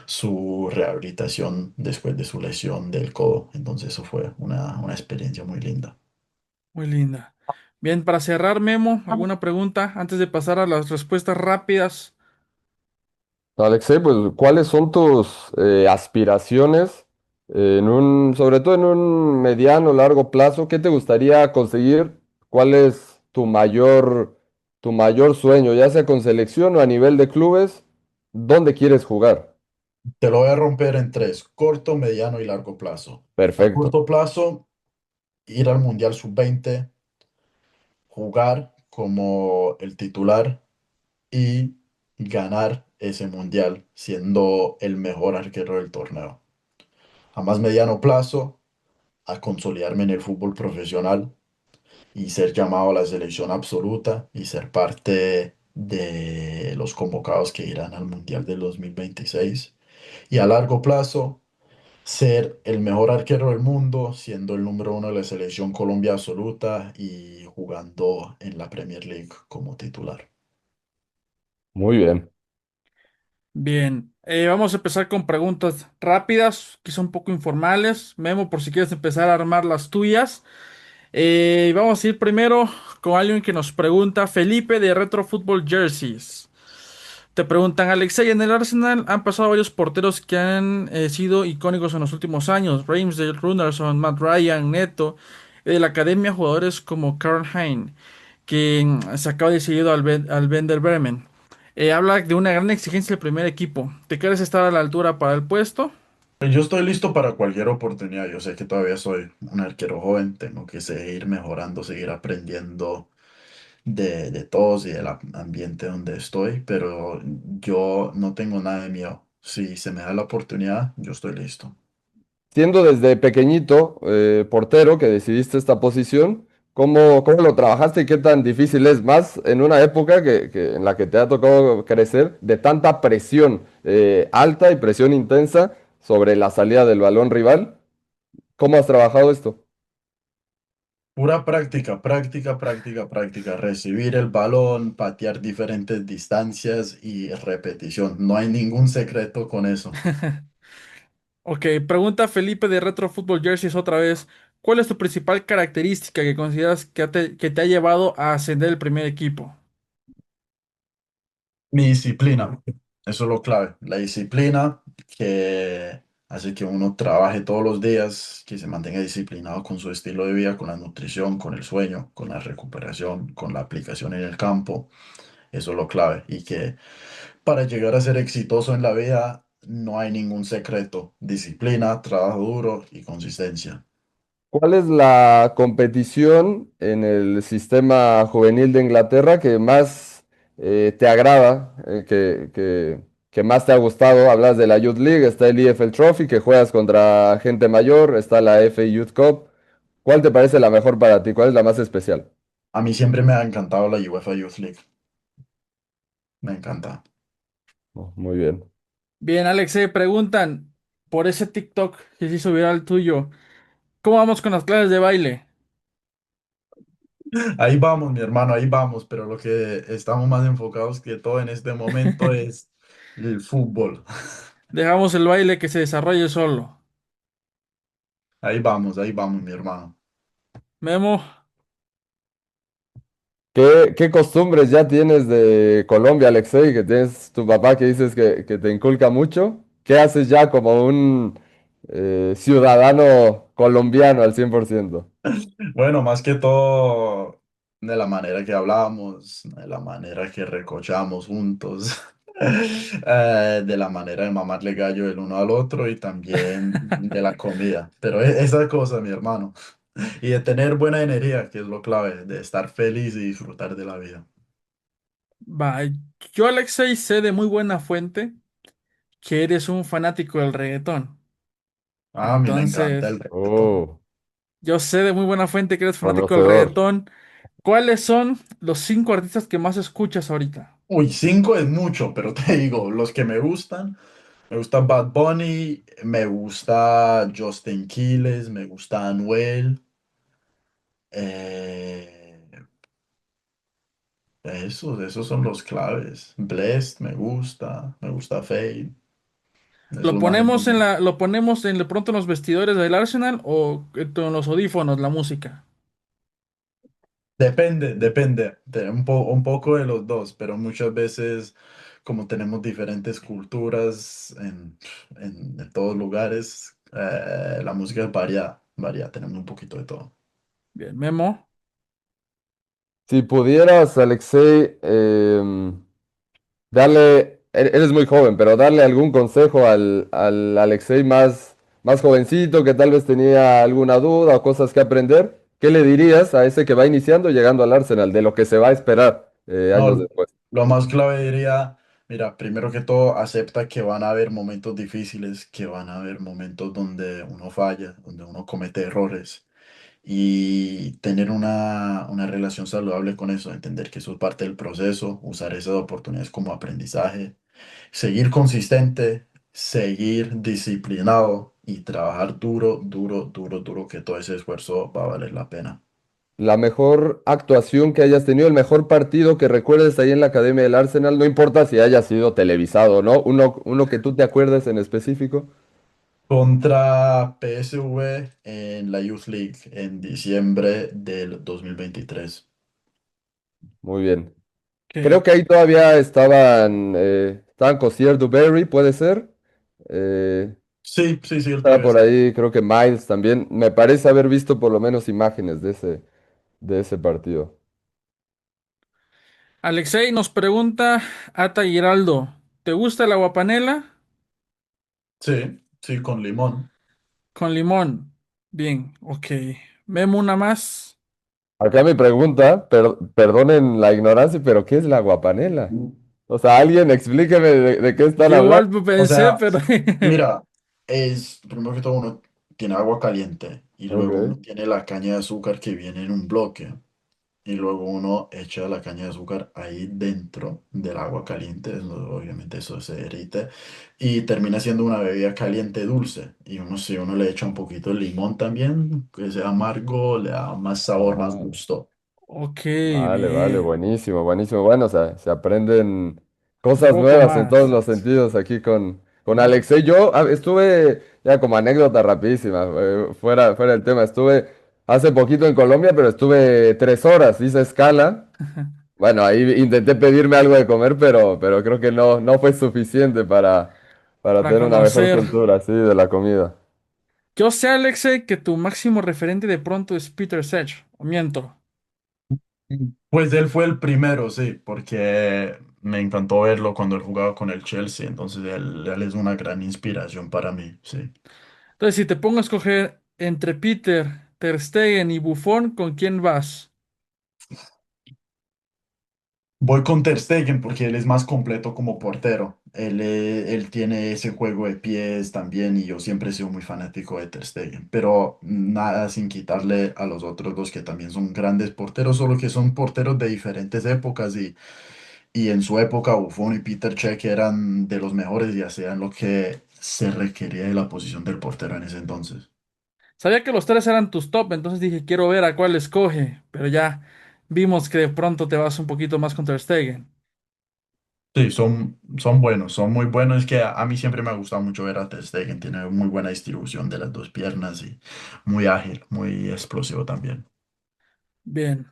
su rehabilitación después de su lesión del codo. Entonces eso fue una experiencia muy linda. Muy linda. Bien, para cerrar, Memo, ¿alguna pregunta antes de pasar a las respuestas rápidas? Alexei, pues, ¿cuáles son tus aspiraciones sobre todo en un mediano, largo plazo? ¿Qué te gustaría conseguir? ¿Cuál es tu mayor sueño, ya sea con selección o a nivel de clubes? ¿Dónde quieres jugar? Te lo voy a romper en tres: corto, mediano y largo plazo. A Perfecto. corto plazo, ir al Mundial Sub-20, jugar como el titular y ganar ese mundial siendo el mejor arquero del torneo. A más mediano plazo, a consolidarme en el fútbol profesional y ser llamado a la selección absoluta y ser parte de los convocados que irán al Mundial del 2026. Y a largo plazo, ser el mejor arquero del mundo, siendo el número uno de la selección Colombia absoluta y jugando en la Premier League como titular. Muy bien. Bien, vamos a empezar con preguntas rápidas, quizá un poco informales. Memo, por si quieres empezar a armar las tuyas. Vamos a ir primero con alguien que nos pregunta, Felipe de Retro Football Jerseys. Te preguntan, Alexei, en el Arsenal han pasado varios porteros que han sido icónicos en los últimos años. Ramsdale, Runarsson, Matt Ryan, Neto. De la academia, jugadores como Karl Hein, que se acaba de seguido al Werder Bremen. Habla de una gran exigencia del primer equipo. ¿Te quieres estar a la altura para el puesto? Yo estoy listo para cualquier oportunidad. Yo sé que todavía soy un arquero joven, tengo que seguir mejorando, seguir aprendiendo de todos y del ambiente donde estoy, pero yo no tengo nada de miedo. Si se me da la oportunidad, yo estoy listo. Siendo desde pequeñito portero que decidiste esta posición, ¿cómo lo trabajaste y qué tan difícil es? Más en una época en la que te ha tocado crecer de tanta presión alta y presión intensa sobre la salida del balón rival. ¿Cómo has trabajado esto? Pura práctica, práctica, práctica, práctica. Recibir el balón, patear diferentes distancias y repetición. No hay ningún secreto con eso. Ok, pregunta Felipe de Retro Football Jerseys otra vez. ¿Cuál es tu principal característica que consideras que te ha llevado a ascender el primer equipo? Mi disciplina, eso es lo clave. La disciplina que hace que uno trabaje todos los días, que se mantenga disciplinado con su estilo de vida, con la nutrición, con el sueño, con la recuperación, con la aplicación en el campo. Eso es lo clave. Y que para llegar a ser exitoso en la vida no hay ningún secreto. Disciplina, trabajo duro y consistencia. ¿Cuál es la competición en el sistema juvenil de Inglaterra que más te agrada, que más te ha gustado? Hablas de la Youth League, está el EFL Trophy, que juegas contra gente mayor, está la FA Youth Cup. ¿Cuál te parece la mejor para ti? ¿Cuál es la más especial? A mí siempre me ha encantado la UEFA Youth League. Me encanta. Oh, muy bien. Bien, Alex, preguntan por ese TikTok que se hizo viral tuyo. ¿Cómo vamos con las clases de baile? Ahí vamos, mi hermano, ahí vamos, pero lo que estamos más enfocados que todo en este momento es el fútbol. Dejamos el baile que se desarrolle solo. Ahí vamos, mi hermano. Memo, ¿Qué costumbres ya tienes de Colombia, Alexei? Que tienes tu papá que dices que te inculca mucho. ¿Qué haces ya como un ciudadano colombiano al 100%? Bueno, más que todo de la manera que hablamos, de la manera que recochamos juntos, de la manera de mamarle gallo el uno al otro y también de la comida. Pero esa cosa, mi hermano. Y de tener buena energía, que es lo clave, de estar feliz y disfrutar de la vida. va. Yo, Alexei, sé de muy buena fuente que eres un fanático del reggaetón. Ah, a mí me encanta el Entonces, reggaetón. Oh, yo sé de muy buena fuente que eres fanático del conocedor. reggaetón. ¿Cuáles son los cinco artistas que más escuchas ahorita? Uy, cinco es mucho, pero te digo, los que me gusta Bad Bunny, me gusta Justin Quiles, me gusta Anuel, eh, esos son los claves. Blessed, me gusta Fade, ¿Lo esos manes ponemos muy en bien. lo ponemos en de pronto en los vestidores del Arsenal o en los audífonos, la música? Depende, un poco de los dos, pero muchas veces, como tenemos diferentes culturas en todos lugares, la música es variada, variada, tenemos un poquito de todo. Bien, Memo. Si pudieras, Alexei, eres muy joven, pero darle algún consejo al Alexei más jovencito que tal vez tenía alguna duda o cosas que aprender, ¿qué le dirías a ese que va iniciando llegando al Arsenal de lo que se va a esperar años No, después? lo más clave diría, mira, primero que todo, acepta que van a haber momentos difíciles, que van a haber momentos donde uno falla, donde uno comete errores y tener una relación saludable con eso, entender que eso es parte del proceso, usar esas oportunidades como aprendizaje, seguir consistente, seguir disciplinado y trabajar duro, duro, duro, duro, que todo ese esfuerzo va a valer la pena. La mejor actuación que hayas tenido, el mejor partido que recuerdes ahí en la Academia del Arsenal, no importa si haya sido televisado o no, uno que tú te acuerdes en específico. Contra PSV en la Youth League en diciembre del 2023. Muy bien. Creo Ok. que ahí todavía estaban Cosier Duberry, puede ser. Eh, Sí, sí, sí, él Estaba todavía por está. ahí, creo que Miles también. Me parece haber visto por lo menos imágenes de ese partido. Alexei nos pregunta, Ata Giraldo, ¿te gusta el aguapanela? Sí, sí, con limón. Con limón. Bien, ok. Memo una más. Acá mi pregunta, perdonen la ignorancia, pero ¿qué es la guapanela? O sea, alguien explíqueme de qué están Yo hablando. igual O pensé, sea, pero mira, primero que todo uno tiene agua caliente y luego uno Ok. tiene la caña de azúcar que viene en un bloque y luego uno echa la caña de azúcar ahí dentro del agua caliente, obviamente eso se derrite y termina siendo una bebida caliente dulce y uno si uno le echa un poquito de limón también, que sea amargo, le da más sabor, más Ah, gusto. ok, vale, vale, bien. buenísimo, buenísimo. Bueno, o sea, se aprenden Un cosas poco nuevas en todos más. los sentidos aquí con Alexei. Yo estuve, ya como anécdota rapidísima, fuera del tema, estuve hace poquito en Colombia, pero estuve 3 horas, hice escala. Bueno, ahí intenté pedirme algo de comer, pero creo que no fue suficiente para Para tener una mejor conocer. cultura, así, de la comida. Yo sé, Alexei, que tu máximo referente de pronto es Peter Sech. ¿O miento? Pues él fue el primero, sí, porque me encantó verlo cuando él jugaba con el Chelsea, entonces él es una gran inspiración para mí, sí. Entonces, si te pongo a escoger entre Peter, Ter Stegen y Buffon, ¿con quién vas? Voy con Ter Stegen porque él es más completo como portero. Él tiene ese juego de pies también y yo siempre he sido muy fanático de Ter Stegen. Pero nada sin quitarle a los otros dos que también son grandes porteros, solo que son porteros de diferentes épocas y en su época Buffon y Peter Cech eran de los mejores y hacían lo que se requería de la posición del portero en ese entonces. Sabía que los tres eran tus top, entonces dije, quiero ver a cuál escoge. Pero ya vimos que de pronto te vas un poquito más con Ter Stegen. Sí, son buenos, son muy buenos. Es que a mí siempre me ha gustado mucho ver a Ter Stegen. Tiene muy buena distribución de las dos piernas y muy ágil, muy explosivo también. Bien.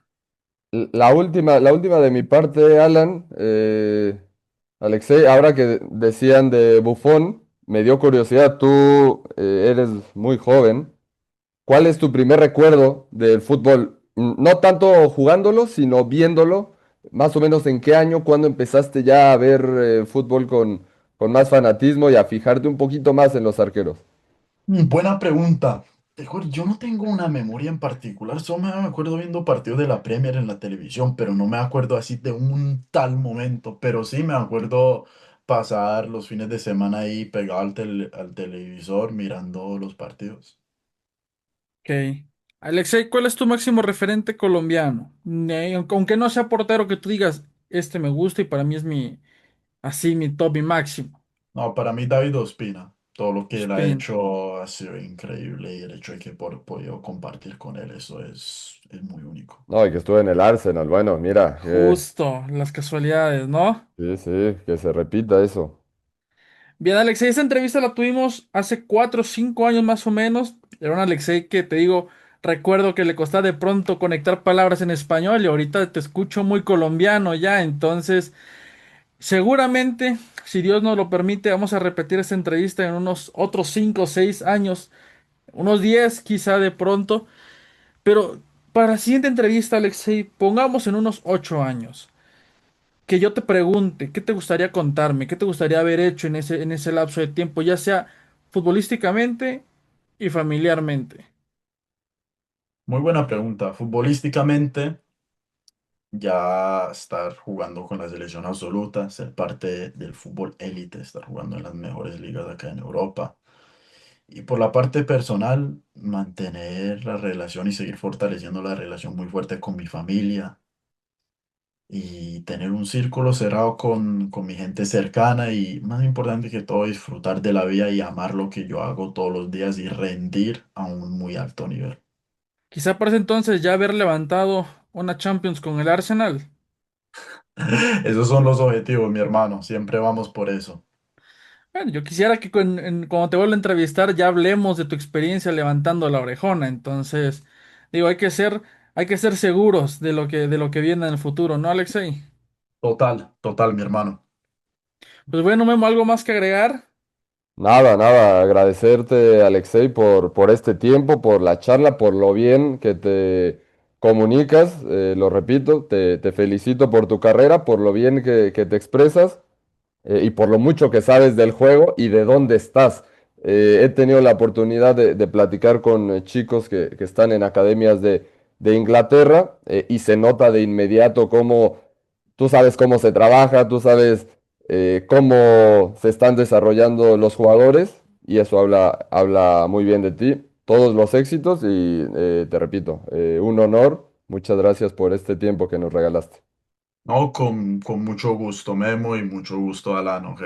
La última de mi parte, Alan, Alexei, ahora que decían de Buffon, me dio curiosidad, tú eres muy joven. ¿Cuál es tu primer recuerdo del fútbol? No tanto jugándolo, sino viéndolo. Más o menos en qué año, cuando empezaste ya a ver fútbol con más fanatismo y a fijarte un poquito más en los arqueros. Buena pregunta. Te juro, yo no tengo una memoria en particular, solo me acuerdo viendo partidos de la Premier en la televisión, pero no me acuerdo así de un tal momento. Pero sí me acuerdo pasar los fines de semana ahí pegado al televisor mirando los partidos. Ok. Alexei, ¿cuál es tu máximo referente colombiano? Aunque no sea portero, que tú digas, este me gusta y para mí es así, mi top y máximo. No, para mí David Ospina, todo lo que él ha Spin. hecho ha sido increíble y el hecho de que por podido compartir con él, eso es muy único. No, y que estuve en el Arsenal. Bueno, mira, Justo, las casualidades, ¿no? sí, sí, que se repita eso. Bien, Alexei, esta entrevista la tuvimos hace 4 o 5 años más o menos. Era un Alexei que te digo, recuerdo que le costaba de pronto conectar palabras en español y ahorita te escucho muy colombiano ya. Entonces, seguramente, si Dios nos lo permite, vamos a repetir esta entrevista en unos otros 5 o 6 años, unos 10 quizá de pronto. Pero para la siguiente entrevista, Alexei, pongamos en unos 8 años. Que yo te pregunte, ¿qué te gustaría contarme? ¿Qué te gustaría haber hecho en ese lapso de tiempo, ya sea futbolísticamente y familiarmente? Muy buena pregunta. Futbolísticamente, ya estar jugando con la selección absoluta, ser parte del fútbol élite, estar jugando en las mejores ligas acá en Europa. Y por la parte personal, mantener la relación y seguir fortaleciendo la relación muy fuerte con mi familia y tener un círculo cerrado con mi gente cercana y más importante que todo, disfrutar de la vida y amar lo que yo hago todos los días y rendir a un muy alto nivel. Quizá para ese entonces ya haber levantado una Champions con el Arsenal. Esos son los objetivos, mi hermano, siempre vamos por eso. Bueno, yo quisiera que cuando te vuelva a entrevistar ya hablemos de tu experiencia levantando la orejona. Entonces, digo, hay que ser seguros de lo que viene en el futuro, ¿no, Alexei? Total, total, mi hermano. Pues bueno, Memo, ¿algo más que agregar? Nada, nada, agradecerte, Alexei, por este tiempo, por la charla, por lo bien que te comunicas, lo repito, te felicito por tu carrera, por lo bien que te expresas. Y por lo mucho que sabes del juego y de dónde estás. He tenido la oportunidad de platicar con chicos que están en academias de Inglaterra y se nota de inmediato cómo tú sabes cómo se trabaja, tú sabes cómo se están desarrollando los jugadores y eso habla muy bien de ti. Todos los éxitos y te repito, un honor. Muchas gracias por este tiempo que nos regalaste. No, con mucho gusto, Memo, y mucho gusto, Alan, ¿ok?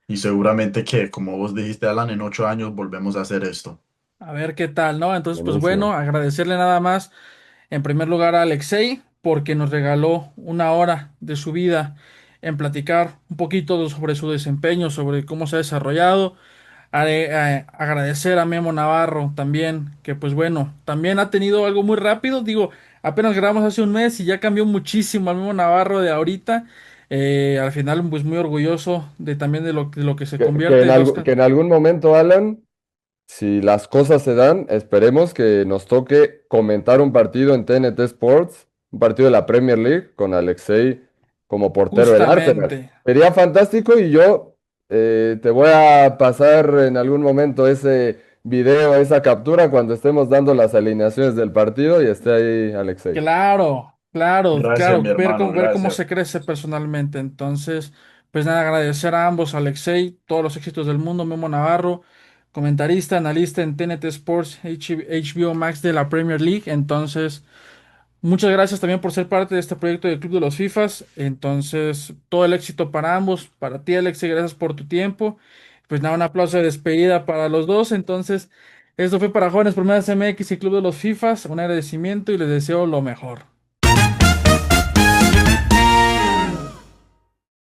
Y seguramente que, como vos dijiste, Alan, en 8 años volvemos a hacer esto. A ver qué tal, ¿no? Entonces, pues bueno, Buenísimo. agradecerle nada más, en primer lugar, a Alexei, porque nos regaló una hora de su vida en platicar un poquito sobre su desempeño, sobre cómo se ha desarrollado. Agradecer a Memo Navarro también, que pues bueno, también ha tenido algo muy rápido. Digo, apenas grabamos hace un mes y ya cambió muchísimo al Memo Navarro de ahorita. Al final, pues muy orgulloso de también de lo que se convierte el Oscar. Que en algún momento, Alan, si las cosas se dan, esperemos que nos toque comentar un partido en TNT Sports, un partido de la Premier League con Alexei como portero del Arsenal. Justamente. Sería fantástico y yo te voy a pasar en algún momento ese video, esa captura cuando estemos dando las alineaciones del partido y esté ahí Alexei. Claro, claro, Gracias, claro, mi hermano, ver cómo se gracias. crece personalmente. Entonces, pues nada, agradecer a ambos, Alexei, todos los éxitos del mundo, Memo Navarro, comentarista, analista en TNT Sports, HBO Max de la Premier League. Entonces, muchas gracias también por ser parte de este proyecto del Club de los FIFAs. Entonces, todo el éxito para ambos, para ti, Alexei, gracias por tu tiempo. Pues nada, un aplauso de despedida para los dos. Entonces, esto fue para Jóvenes Promesas MX y Club de los FIFAs. Un agradecimiento y les deseo lo mejor.